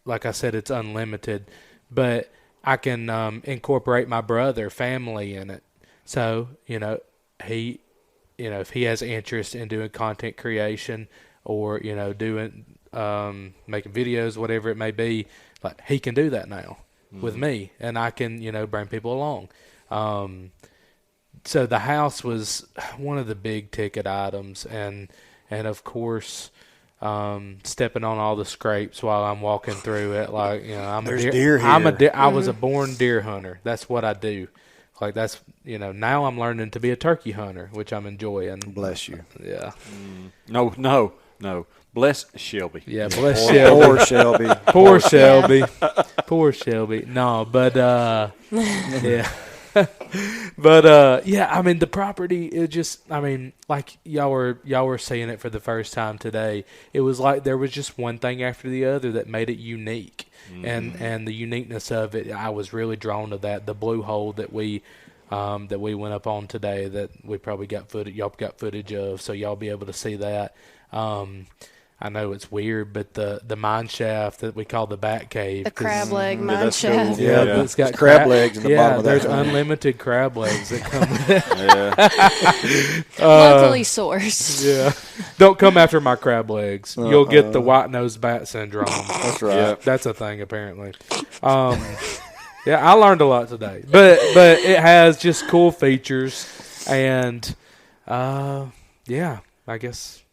I said, it's unlimited. But I can incorporate my brother, family in it. So, he, if he has interest in doing content creation or, doing, making videos, whatever it may be, like, he can do that now with me. And I can, bring people along. So the house was one of the big ticket items, and of course, stepping on all the scrapes while I'm walking through it. Like, There's deer here. I was a born deer hunter. That's what I do. Like, that's, now I'm learning to be a turkey hunter, which I'm enjoying. Bless you. Yeah. No. Bless Shelby. Yeah, bless Shelby. Poor Shelby. Poor Shelby. Poor Shelby. No, but yeah. But yeah, I mean the property. It just, I mean, like y'all were seeing it for the first time today. It was like there was just one thing after the other that made it unique, and the uniqueness of it. I was really drawn to that. The blue hole that we went up on today, that we probably got footage. Y'all got footage of, so y'all be able to see that. I know it's weird, but the mine shaft that we call the bat cave. The crab leg mine that's shaft. cool. Yeah, Yeah. it's got crab legs in the bottom of that there's thing. unlimited crab legs that come with it. Yeah. Locally sourced. Yeah. Don't come after my crab legs. You'll get the white-nosed bat syndrome. That's right. Yeah. That's a thing, apparently. Yeah, I learned a lot today. But it has just cool features. And, yeah, I guess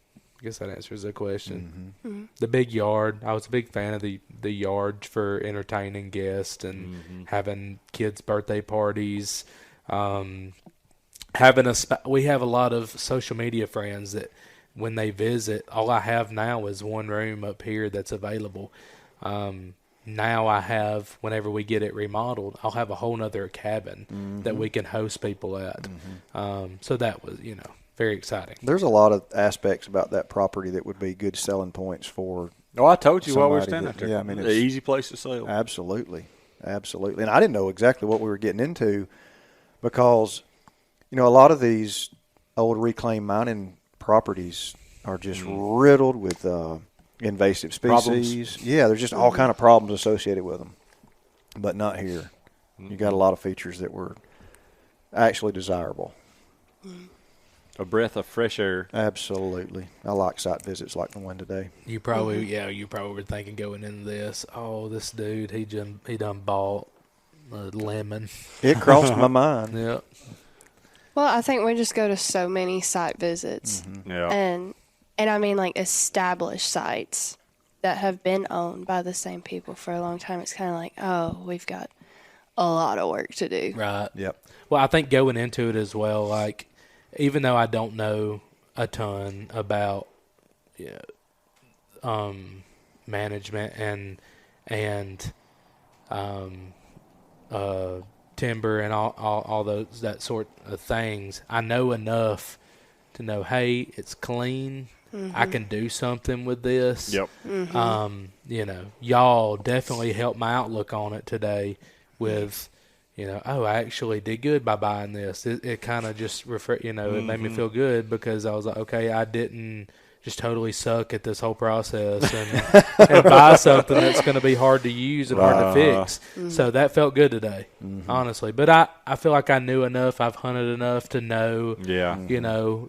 that answers the question. The big yard. I was a big fan of the yard for entertaining guests and having kids' birthday parties. We have a lot of social media friends that when they visit, all I have now is one room up here that's available. Now I have, whenever we get it remodeled, I'll have a whole nother cabin that we can host people at. So that was, very exciting. There's a lot of aspects about that property that would be good selling points for. Oh, I told you while we were Somebody standing that- there. yeah, I mean, an it's- easy place to sell. Absolutely. And I didn't know exactly what we were getting into because, a lot of these old reclaimed mining properties are just riddled with invasive species. Problems. Yeah, there's just all kind of problems associated with them, but not here. You got a lot of features that were actually desirable. A breath of fresh air. Absolutely. I like site visits like the one today. You probably, you probably were thinking going into this, oh, this dude, he done bought a lemon. It crossed my mind. Yeah. Well, I think we just go to so many site visits, Yeah. and I mean like established sites that have been owned by the same people for a long time. It's kind of like, oh, we've got a lot of work to do. Right. Yep. Well, I think going into it as well, like, even though I don't know a ton about management and timber and all those that sort of things, I know enough to know, hey, it's clean. I can do something with this. Yep. Y'all definitely helped my outlook on it today with, oh, I actually did good by buying this. It kind of just, it made me feel good because I was like, okay, I didn't just totally suck at this whole process and buy something that's going to be hard to use and hard to fix. So that felt good today, honestly. But I feel like I knew enough. I've hunted enough to know,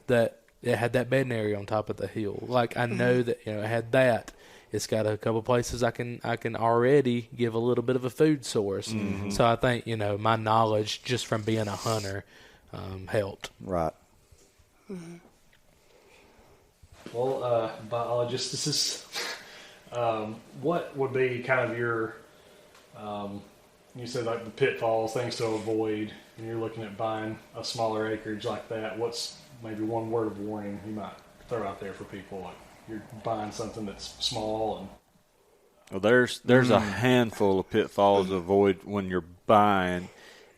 that it had that bedding area on top of the hill. Like I know that, it had that. It's got a couple places I can already give a little bit of a food source. So I think, my knowledge just from being a hunter helped. Right. Well, biologist, this is what would be kind of your, you said like the pitfalls, things to avoid when you're looking at buying a smaller acreage like that. What's maybe one word of warning you might throw out there for people? Like you're buying something that's small and. Well, there's a handful of pitfalls to avoid when you're buying,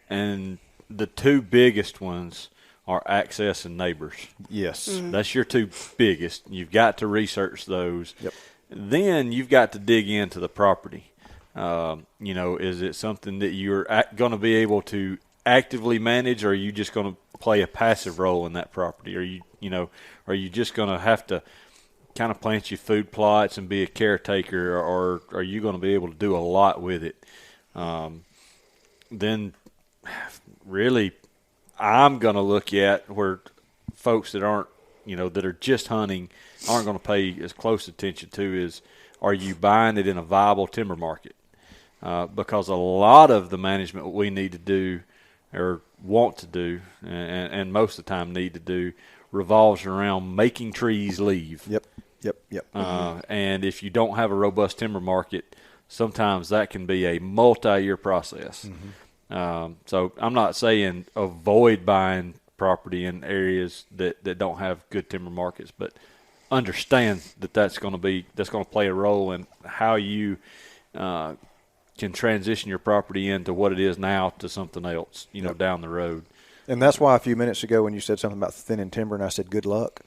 and the two biggest ones are access and neighbors. Yes. That's your two biggest. You've got to research those. Yep. Then you've got to dig into the property. Is it something that you're going to be able to actively manage, or are you just going to play a passive role in that property? Are you just going to have to kind of plant your food plots and be a caretaker, or are you going to be able to do a lot with it? Then really I'm going to look at where folks that aren't, that are just hunting aren't going to pay as close attention to is, are you buying it in a viable timber market? Because a lot of the management we need to do or want to do, and most of the time need to do, revolves around making trees leave. Yep. And if you don't have a robust timber market, sometimes that can be a multi-year process. So I'm not saying avoid buying property in areas that don't have good timber markets, but understand that that's going to play a role in how you can transition your property into what it is now to something else, down the road. And that's why a few minutes ago when you said something about thinning timber and I said good luck,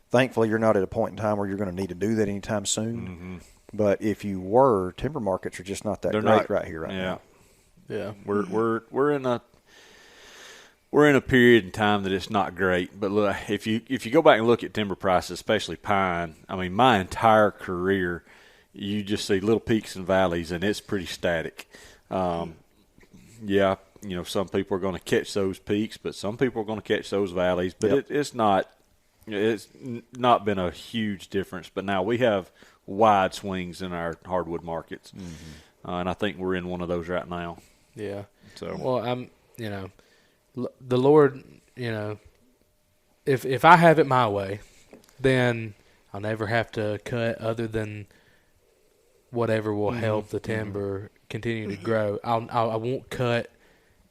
thankfully you're not at a point in time where you're going to need to do that anytime soon. Mm-hmm. But if you were, timber markets are just not that great right here now. Yeah. We're in a period in time that it's not great. But look, if you go back and look at timber prices, especially pine, I mean, my entire career, you just see little peaks and valleys, and it's pretty static. Some people are going to catch those peaks, but some people are going to catch those valleys. But it's not been a huge difference. But now we have wide swings in our hardwood markets, and I think we're in one of those right now. Yeah. So well, the Lord, if I have it my way, then I'll never have to cut other than whatever will help the timber continue to grow. I won't cut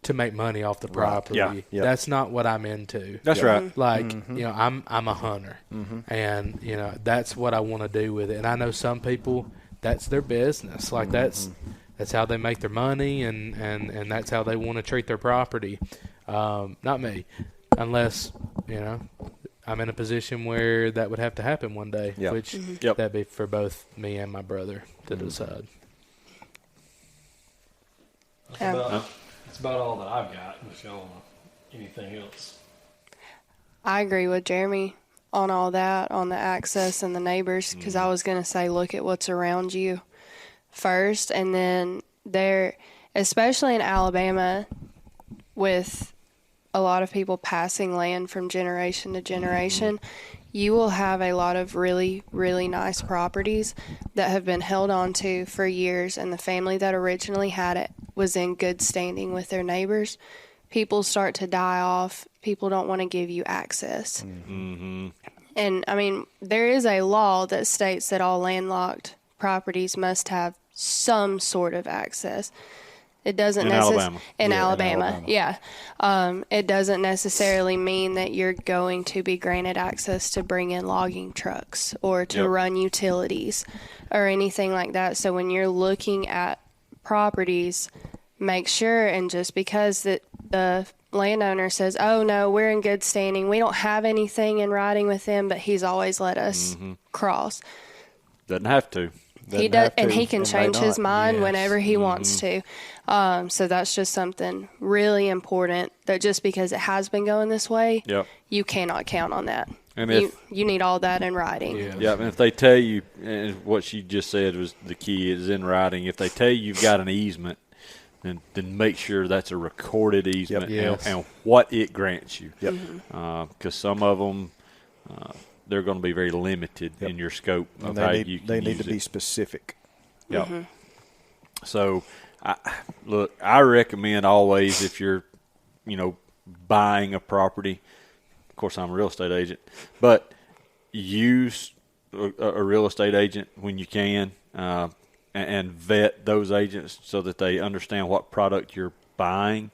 to make money off the property. Yeah. Yep. That's not what I'm into. That's right. Like, I'm a hunter, and that's what I want to do with it. And I know some people, that's their business. Like that's how they make their money, and that's how they want to treat their property. Not me, unless I'm in a position where that would have to happen one day, which that'd be for both me and my brother to decide. That's about all that I've got. If y'all want anything else. I agree with Jeremy on all that, on the access and the neighbors, because I was going to say, look at what's around you first, and then there, especially in Alabama, with a lot of people passing land from generation to generation, you will have a lot of really, really nice properties that have been held on to for years, and the family that originally had it was in good standing with their neighbors. People start to die off. People don't want to give you access. And, I mean, there is a law that states that all landlocked properties must have some sort of access. It doesn't Alabama. In Alabama. It doesn't necessarily mean that you're going to be granted access to bring in logging trucks or to run utilities or anything like that. So when you're looking at properties, make sure, and just because the landowner says, oh no, we're in good standing, we don't have anything in writing with them, but he's always let us cross. Doesn't have to. He does, and he can change his mind whenever he wants to. So that's just something really important, that just because it has been going this way, you cannot count on that. And you need all that in writing. And if they tell you, and what she just said was the key, is in writing. If they tell you you've got an easement, then make sure that's a recorded easement and what it grants you. Because some of them, they're going to be very limited in your scope of how you can They need use to be specific. So, I recommend always, if you're, buying a property, of course I'm a real estate agent, but use a real estate agent when you can, and vet those agents so that they understand what product you're buying.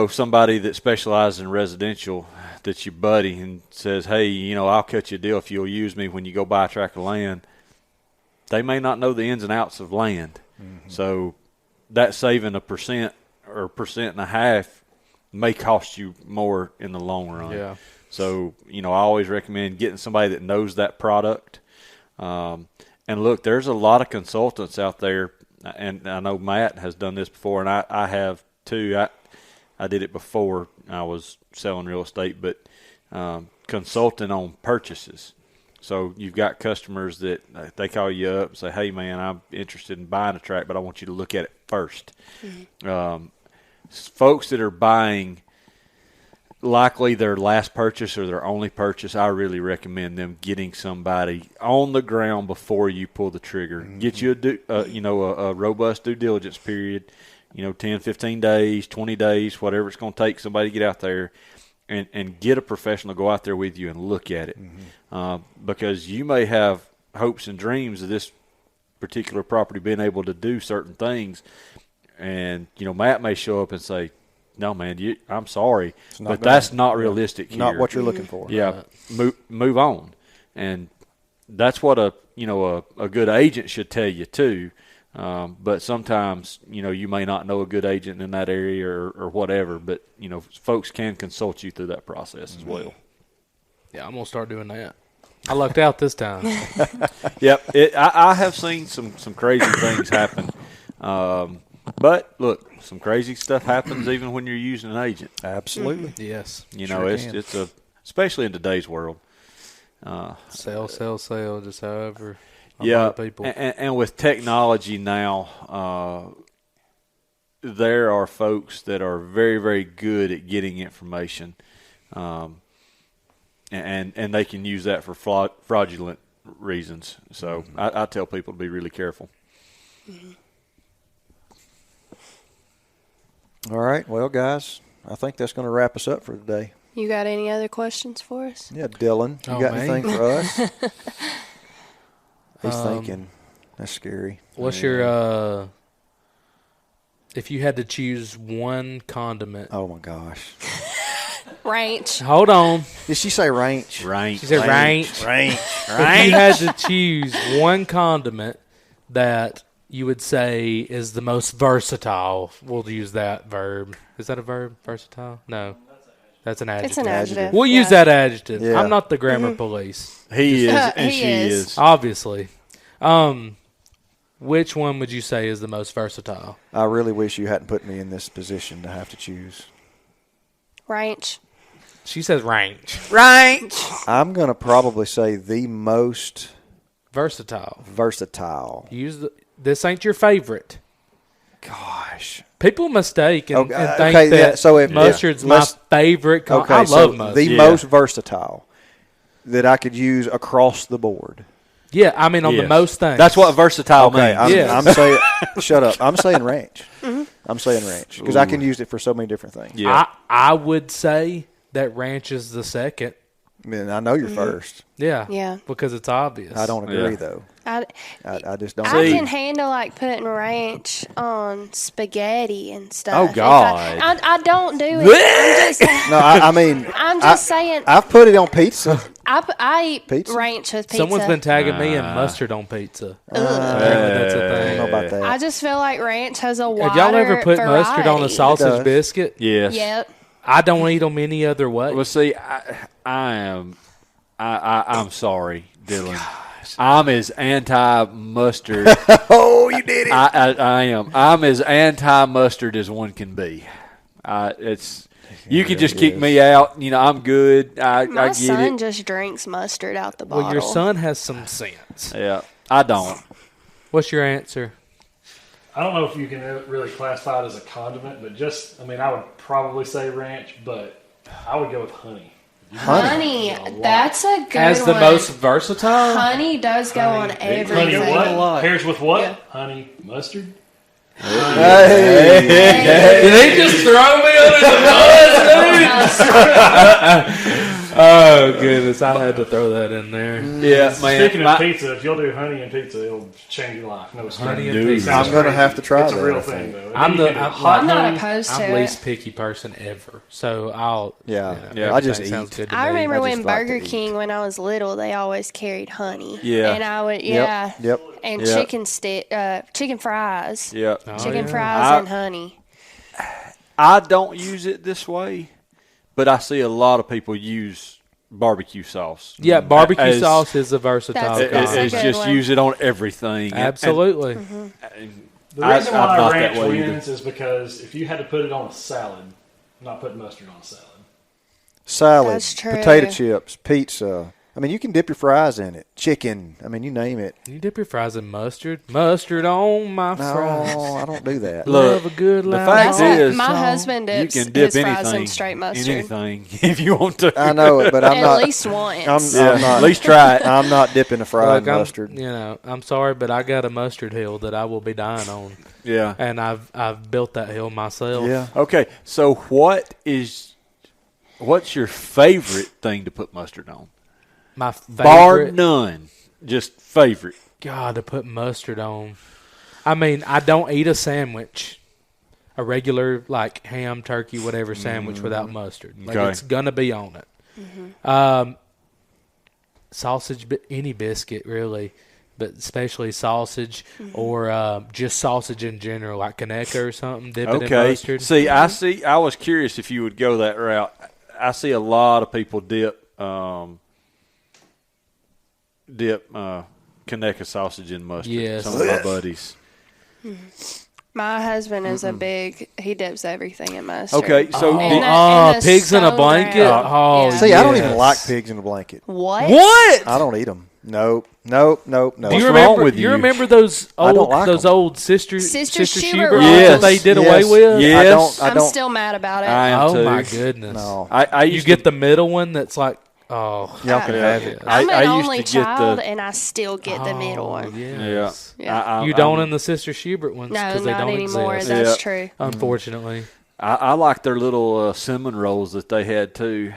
Somebody that specializes in residential that's your buddy and says, hey, I'll cut you a deal if you'll use me when you go buy a tract of land. They may not know the ins and outs of land. So that saving 1% or 1.5% may cost you more in the long run. So, I always recommend getting somebody that knows that product. And look, there's a lot of consultants out there, and I know Matt has done this before, and I have too. I did it before I was selling real estate, but consulting on purchases. So you've got customers that they call you up and say, hey, man, I'm interested in buying a tract, but I want you to look at it first. Folks that are buying likely their last purchase or their only purchase, I really recommend them getting somebody on the ground before you pull the trigger. Get you a robust due diligence period, 10, 15 days, 20 days, whatever it's going to take somebody to get out there and get a professional to go out there with you and look at it. Because you may have hopes and dreams of this particular property being able to do certain things. And, Matt may show up and say, no, man, I'm sorry, but that's not realistic here. Not what you're looking for. Move on. And that's what a good agent should tell you too. But sometimes, you may not know a good agent in that area or whatever, but, folks can consult you through that process as well. Yeah, I'm going to start doing that. I lucked out this time. Yep. I have seen some crazy things happen. But, look, some crazy stuff happens even when you're using an agent. Absolutely. Yes. It's especially in today's world. Sell, just however. Yeah, People. And with technology now, there are folks that are very, very good at getting information, and they can use that for fraudulent reasons. So I tell people to be really careful. All right. Well, guys, I think that's going to wrap us up for today. You got any other questions for us? Yeah, Dylan, you got anything for us? He's thinking. That's scary. What's your if you had to choose one condiment? Oh my gosh. Ranch. Hold on. Did she say ranch? Ranch. She said ranch. Ranch. If you had to choose one condiment that you would say is the most versatile, we'll use that verb. Is that a verb? Versatile? No. That's an adjective. It's an adjective. We'll use that adjective. Yeah. I'm not the grammar police. He is, and He she is. is. Obviously. Which one would you say is the most versatile? I really wish you hadn't put me in this position to have to choose. Ranch. She says ranch. I'm going to probably say the most Versatile. versatile. This ain't your favorite. Gosh. People mistake and, Okay, and think okay, that yeah, so if- mustard's yeah, my let's- favorite. Okay, I so love mustard. the Yeah. most versatile that I could use across the board. Yeah, I mean on the Yes. most things. That's what versatile Okay, means. Yeah. I'm saying, shut up. I'm saying ranch. I'm saying ranch because I can use it for so many different things. Yeah. I would say that ranch is the second. I mean, I know you're first. Yeah. Yeah. Because it's obvious. I don't agree Yeah. though. I I just don't. can handle like putting ranch on spaghetti and stuff. Oh, If God. I don't do it. No, I mean, I'm just saying. I've put it on pizza. I eat Pizza? ranch with pizza. Someone's been tagging me in mustard on pizza. Apparently that's a I don't thing. know about that. I just feel like ranch has a wider Have y'all ever put mustard on a variety. sausage does. biscuit? Yes. Yep. I don't eat them any other way. Well, see, I'm sorry, Dylan. I'm as anti-mustard. Oh, you did it. I am. I'm as anti-mustard as one can be. You can just kick me out. I'm good. I My get son it. just drinks mustard out the bottle. Well, your son has some sense. Yeah, I don't. What's your answer? I don't know if you can really classify it as a condiment, but I would probably say ranch, but I would go with honey. Honey, that's a good As the one. most versatile? Honey does go on Honey everything. what? Pairs with what? Yeah. Honey mustard. Did he just throw me under the bus, dude? Oh, goodness. I had to throw that in there. Yeah, man. Speaking of pizza, if you'll do honey and pizza, it'll change your life. No, Honey and strain. pizza. Sounds I'm gonna crazy. have to try It's that, a real I thing, think. though. I'm You can do hot I'm not honey. opposed to I'm the it. least picky person ever. So I'll. Yeah. Yeah. I just everything sounds eat. good to I me. remember I when just like to Burger eat. King, when I was little, they always carried honey. Yeah. And I would, Yep. and Yep. chicken fries. Yeah. Chicken yeah. fries and honey. I don't use it this way, but I see a lot of people use barbecue sauce. Yeah, barbecue As- sauce is a versatile That's- It's that's a condiment. good just one. use it on everything. Absolutely. The I- reason I'm why not that ranch way either. wins is because if you had to put it on a salad, I'm not putting mustard on a salad. Salad, That's true. potato chips, pizza. I mean, you can dip your fries in it. Chicken. I mean, you name it. You dip your fries in mustard. Mustard on my No, fries. I don't do that. Look, Love a good the loud fact That's is, my husband you dips can dip his fries anything in straight mustard. in anything if you want to. I know it, but I'm At not. least once. I'm not. At least try it. I'm not dipping a fry in Look, mustard. I'm sorry, but I got a mustard hill that I will be dying on, Yeah. and I've built that hill myself. Yeah. Okay. So what's your favorite thing to put mustard on? My Bar favorite, none. Just favorite. God, to put mustard on. I mean, I don't eat a sandwich, a regular like ham, turkey, whatever sandwich without mustard. Like Okay. it's gonna be on it. Sausage, any biscuit really. but especially sausage or just sausage in general, like Kaneka or something. Dip it in mustard. See, I was curious if you would go that route. I see a lot of people dip Kaneka sausage in mustard. Yes. Some of my buddies. My husband is he dips everything in mustard. Okay, so In the pigs in a stone blanket? ground. Oh, Yeah. See, I don't even Yes. like pigs in a blanket. What? What? I don't eat them. Nope. Do you What's remember? wrong with you? remember those I don't old like 'em. old sister Sister Schubert Schubert rolls Yes. that they did away Yes. with? Yes. I I'm don't. still mad about it. I am Oh too. my goodness! No. I You used get to, the middle one that's like, oh, Y'all can have it. I'm I an used only to get child, the and I still get the middle one. Yes. Yeah. You don't in the Sister Schubert ones No, because they not don't anymore. exist. That's Yeah. true. Unfortunately, I like their little cinnamon rolls that they had too.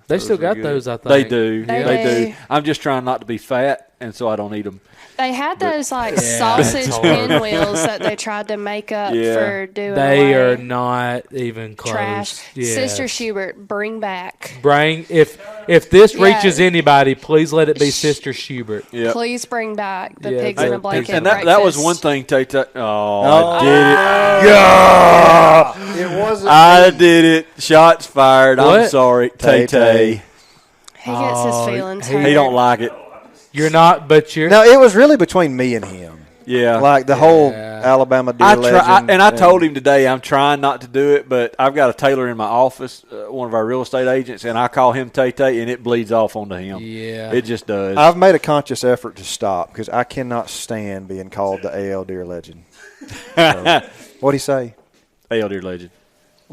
they still were got good. those. I think They do. They They do. do. I'm just trying not to be fat, and so I don't eat them. They had those like Yeah, sausage that's hard. pinwheels that they tried to make up Yeah. for doing They away. are not even close. trash. Yes. Sister Schubert, bring back. Bring if this Yeah. reaches anybody, please let it be Sister Schubert. Yeah. Please bring back the Yeah, pigs in the a blanket. And that was breakfast. one thing, Tay Tay. Oh, Oh. I did it. It wasn't. I did it. Shots fired. I'm What? sorry, Tay Tay. He gets his feelings hurt. He don't like it. You're not, but you're. No, it was really between me and him. Yeah. Like the whole Yeah. Alabama deer I legend. and I told him today I'm trying not to do it, but I've got a tailor in my office, one of our real estate agents, and I call him Tay Tay, and it bleeds off onto him. Yeah. It just does. I've made a conscious effort to stop because I cannot stand being called the AL deer legend. So, what'd he say? AL deer legend.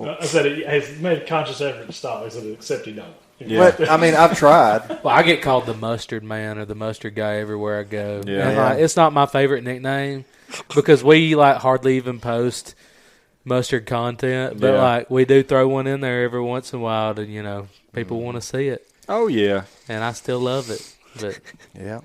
I said he has made a conscious effort to stop. I said, except he don't. Yeah. But, I mean, I've tried. Well, I get called the mustard man or the mustard guy everywhere I go. Yeah. And, like, it's not my favorite nickname because we like hardly even post mustard content, but Yeah. like we do throw one in there every once in a while, and people want to see it, Oh yeah. and I still love it. But Yeah.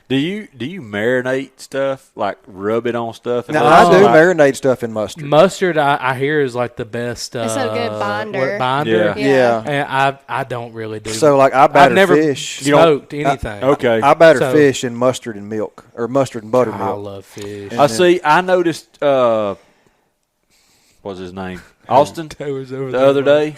Do you marinate stuff, like rub it on stuff? and Now, let I it do slide? marinate stuff in mustard. mustard, I hear is like the best. It's a good binder. Binder. Yeah. Yeah. And I don't really do. So, like, I batter I've never fish. smoked anything. Okay. I batter So- fish in mustard and milk, or mustard and I buttermilk. love fish. I see. I noticed. What's his name? Austin. The other day,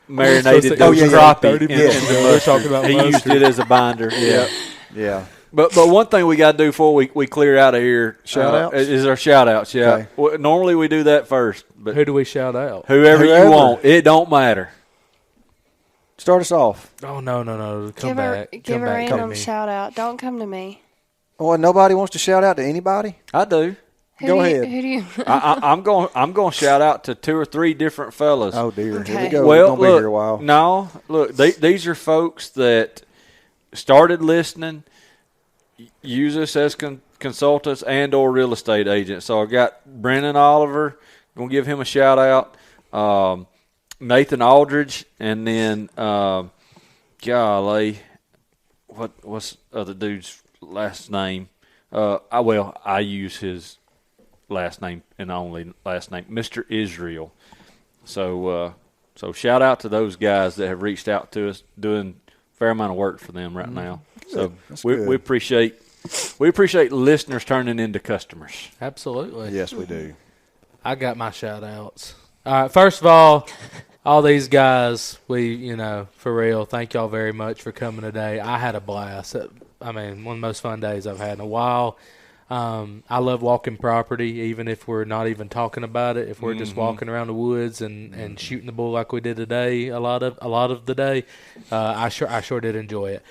marinated Oh, those yeah, crappie 30 in minutes the ago, we were mustard. talking about He used mustard. it as a binder. Yeah. Yeah. But one thing we got to do before we clear out of here, Shout-outs? is our shout outs. Yeah. Okay. Well, normally we do that first, but Who do we shout out? whoever Whoever. you want, it don't matter. Start us off. Oh no! Come Give back. a Come back. random shout out. Don't come to me. Well, nobody wants to shout out to anybody? I do. Who Go do you- ahead. Who do you? I'm going to shout out to 2 or 3 different fellas. Oh, dear. Here we Okay. go. Well, We're going to be look, here a while. no, look, these are folks that started listening, use us as consultants and or real estate agents. So I got Brennan Oliver, going to give him a shout out. Nathan Aldridge, and then golly, what's the other dude's last name? I use his last name and only last name, Mr. Israel. So shout out to those guys that have reached out to us, doing a fair amount of work for them right now. So That's we good. we appreciate listeners turning into customers. Absolutely. Yes, we do. I got my shout outs. All right. First of all these guys, for real, thank y'all very much for coming today. I had a blast. I mean, one of the most fun days I've had in a while. I love walking property, even if we're not even talking about it. If we're just walking around the woods and shooting the bull like we did today, a lot of the day, I sure did enjoy it.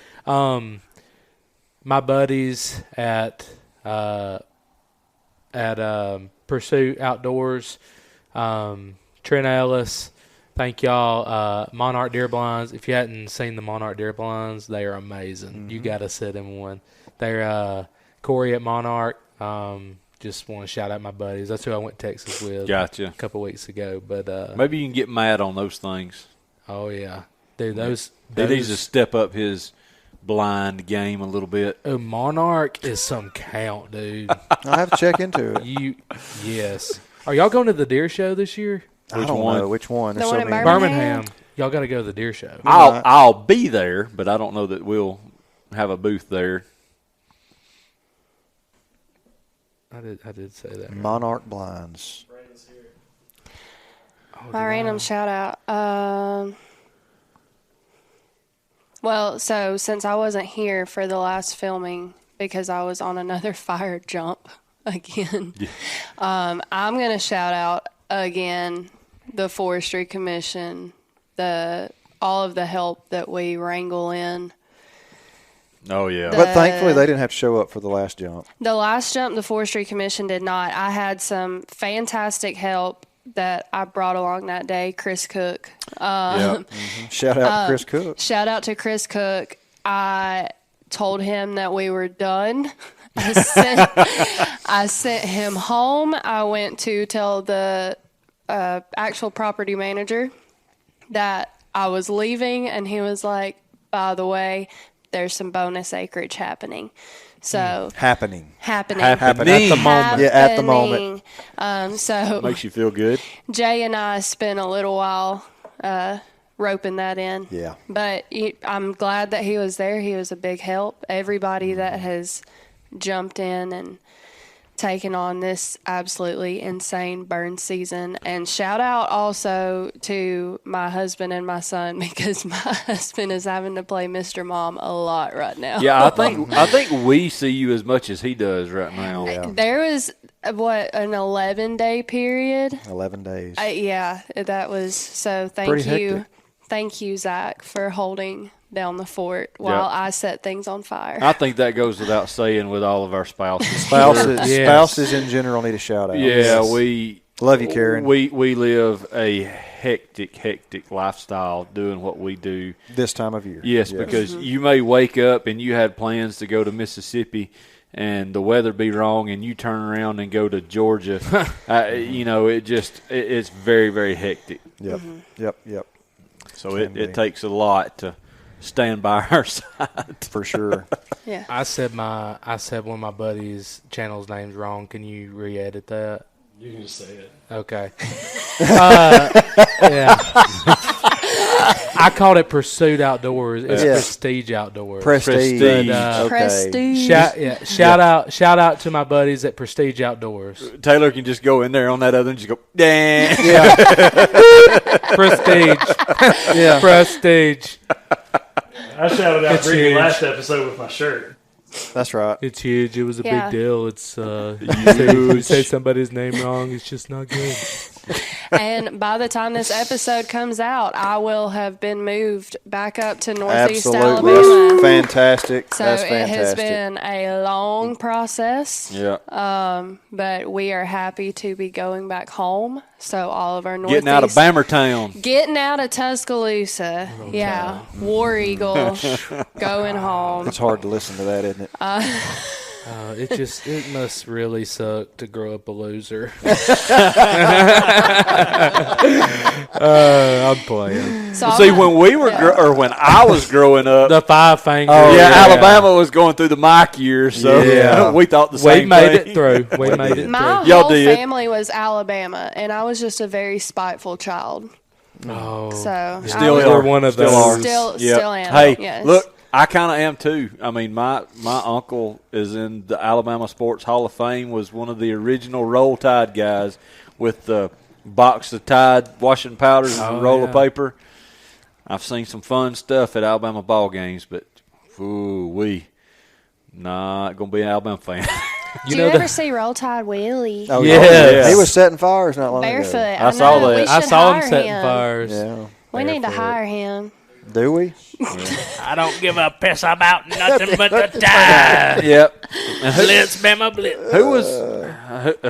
My buddies at Pursuit Outdoors, Trent Ellis, thank y'all. Monarch Deer Blinds. If you hadn't seen the Monarch Deer Blinds, they are amazing. You got to sit in one. They're Corey at Monarch. Just want to shout out my buddies. That's who I went to Texas with Gotcha. a couple weeks ago. But Maybe you can get mad on those things. oh yeah, dude, those He needs to step up his blind game a little bit. oh, Monarch is some count, dude. I have to check into it. Yes. Are y'all going to the deer show this year? I Which don't one? know which one. The There's one so in many. Birmingham. Y'all got to go to the deer show. I'll be there, but I don't know that we'll have a booth there. I did say that. Right. Monarch Blinds. My random shout out. Well, so since I wasn't here for the last filming because I was on another fire jump again, I'm going to shout out again the Forestry Commission, all of the help that we wrangle in. Oh, yeah. But thankfully, they didn't have to show up for the last jump. The last jump, the Forestry Commission did not. I had some fantastic help that I brought along that day, Chris Cook. Shout out to Chris Cook. Shout out to Chris Cook. I told him that we were done. I sent him home. I went to tell the actual property manager that I was leaving, and he was like, by the way, there's some bonus acreage happening. So Happening. At the moment. Yeah, at the moment. So Makes you feel good. Jay and I spent a little while roping that in. Yeah. But I'm glad that he was there. He was a big help. Everybody that has jumped in and taken on this absolutely insane burn season. And shout out also to my husband and my son, because my husband is having to play Mr. Mom a lot right now. Yeah, I think we see you as much as he does right now. Yeah. There was, an 11-day period? 11 days. Yeah, that was, so Pretty thank you. hectic. Thank you, Zach, for holding down the fort while I set things on fire. I think that goes without saying with all of our spouses. Spouses in general need a shout out. Yeah, we love you, Karen. We live a hectic lifestyle doing what we do This time of year. Yes, because you may wake up and you had plans to go to Mississippi, and the weather be wrong, and you turn around and go to Georgia. It's very, very hectic. Yep. So it takes a lot to stand by our side. For sure. Yeah. I said one of my buddies' channel's name's wrong. Can you re-edit that? You can just say it. Okay. Yeah. I called it Pursuit Outdoors. It's Prestige Outdoors. Prestige. But, Prestige. Shout out to my buddies at Prestige Outdoors. Taylor can just go in there on that other and just go, damn. Prestige. Yeah. Prestige. I shouted out It's Brittany huge. last episode with my shirt. That's right. It's huge. It was a Yeah. big deal. It's you say somebody's name wrong, it's just not good. And by the time this episode comes out, I will have been moved back up to Northeast Absolutely. Alabama. That's fantastic. So That's it fantastic. has been a long process. Yeah. But we are happy to be going back home. So all of our Northeast. Getting out of Bammertown. Getting out of Tuscaloosa. Yeah. War Eagle. Going home. It's hard to listen to that, isn't it? It must really suck to grow up a loser. I'm playing. So See, when we were, when I was growing up, The five fingers. Alabama was going through the Mike years, so Yeah. we thought the We same made thing. it through. We made it my through. Y'all whole did. family was Alabama, and I was just a very spiteful child. Oh, So Still I was, are. You're one of Still those. are. Still am. Hey, Yes. look, I kind of am too. I mean, my uncle is in the Alabama Sports Hall of Fame, was one of the original Roll Tide guys with the box of Tide washing powders and a roll of paper. I've seen some fun stuff at Alabama ball games, but we not going to be an Alabama fan. Do you ever see Roll Tide Willie? Oh, Yes. He was setting fires not long Barefoot. ago. I saw know. that. We I should saw him hire setting him. fires. Yeah. We need to Barefoot. hire him. Do we? I don't give a piss about nothing but the tide. Yep. Blitz, Bama, blitz.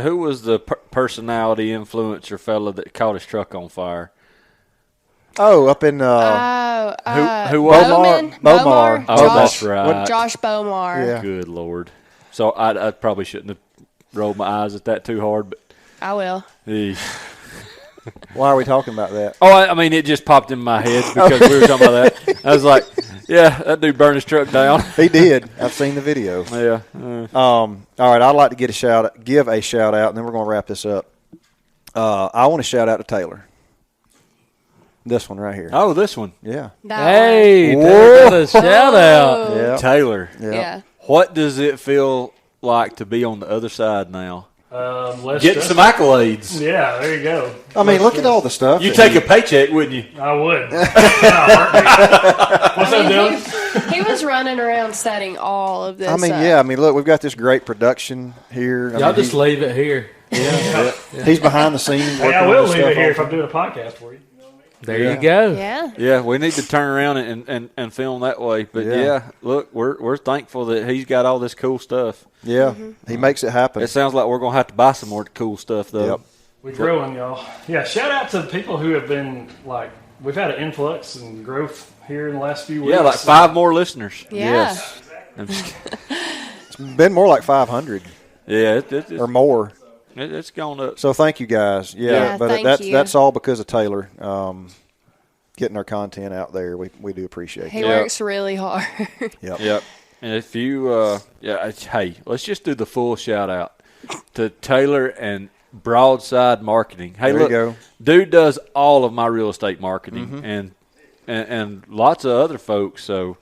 Who was the personality influencer fella that caught his truck on fire? Oh, up in Who was it? Bowman. Bomar. Oh, Josh, that's right. Josh Bomar. Yeah. Good Lord. So I probably shouldn't have rolled my eyes at that too hard, but I will. Why are we talking about that? Oh, I mean, it just popped in my head because we were talking about that. I was like, yeah, that dude burned his truck down. He did. I've seen the video. Yeah. All right, I'd like to give a shout out, and then we're going to wrap this up. I want to shout out to Taylor. This one right here. Oh, this one. Yeah. Hey, Whoa. Taylor got a shout out. Yeah. Taylor. Yeah. What does it feel like to be on the other side now? Less Getting stress. some accolades. Yeah, there you go. I mean, look at all the stuff. You that take a paycheck, wouldn't you? I would. What's up, Dylan? He was running around setting all of this. I mean, up. yeah. I mean, look, we've got this great production here. I Y'all mean, just leave it here. he's behind the scenes. Hey, working I on will this leave stuff it here all if I'm doing a podcast for you. There you go. Yeah. Yeah, we need to turn around and film that way. But yeah, look, we're thankful that he's got all this cool stuff. Yeah, he makes it happen. It sounds like we're gonna have to buy some more cool stuff though. Yep. We're growing, y'all. Yeah, shout out to people who have been like, we've had an influx and growth here in the last few weeks. Yeah, like 5 more listeners. Yeah. Yes. I'm just kidding. It's been more like 500 Yeah, or more. it's gone up. So thank you guys. Yeah, but thank you. that's all because of Taylor getting our content out there. We do appreciate He it. works really hard. Yep. Yep. And if you, hey, let's just do the full shout out to Taylor and Broadside Marketing. Hey, There look, you go. dude does all of my real estate marketing and lots of other folks. So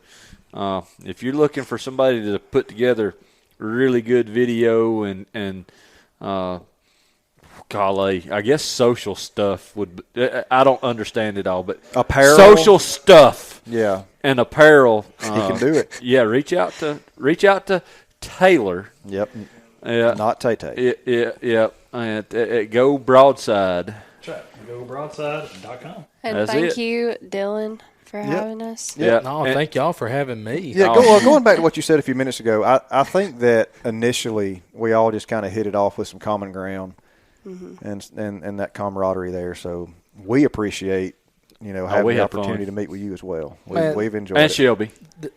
if you're looking for somebody to put together really good video and golly, I guess social stuff would. I don't understand it all, but Apparel. social stuff. Yeah. And apparel, He can do it. Yeah, reach out to Taylor. Yep. Yeah, Not Tay-Tay. yeah. At Go Broadside. That's right. GoBroadside.com. And That's thank it. you, Dylan, for having us. Yeah. No, thank y'all for having me. Yeah, going back to what you said a few minutes ago, I think that initially we all just kind of hit it off with some common ground and that camaraderie there. So we appreciate, having we the had fun. opportunity to meet with you as well. Man. We've enjoyed And it. Shelby.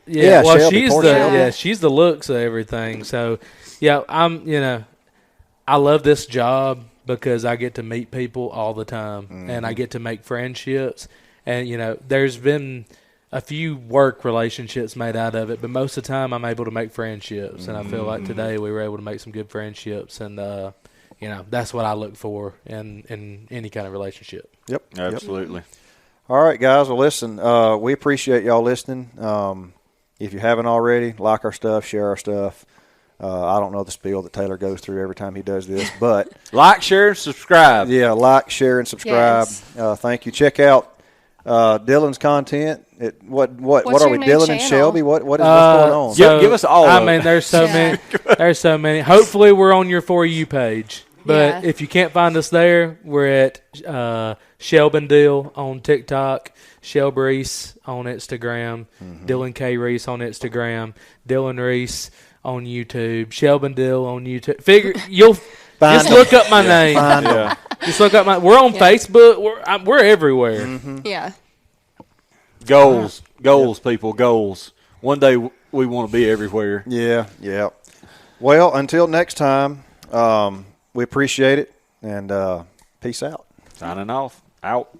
Yeah, well, Shelby, she's poor the Shelby. she's the looks of everything. So, yeah, I love this job because I get to meet people all the time and I get to make friendships. And there's been a few work relationships made out of it, but most of the time I'm able to make friendships. And I feel like today we were able to make some good friendships, and that's what I look for in any kind of relationship. Yep. Absolutely. All right, guys. Well, listen, we appreciate y'all listening. If you haven't already, like our stuff, share our stuff. I don't know the spiel that Taylor goes through every time he does this, but Like, share, and subscribe. yeah, like, share, and subscribe. Yes. Thank you. Check out Dylan's content. What What's are your we, new Dylan and channel? Shelby? What's going on? Give us all I of mean, it. there's so many. There's so many. Hopefully, we're on your For You page. But Yeah. if you can't find us there, we're at Shelbendale on TikTok, Shelby Reese on Instagram, Dylan K. Reese on Instagram, Dylan Reese on YouTube, Shelbendale on YouTube. You'll Find just them. look up my name. Find them. Yeah. Just look up we're on Facebook. We're everywhere. Yeah. Goals, people, goals. One day we want to be everywhere. Yeah. Well, until next time, we appreciate it, and peace out. Signing off. Out.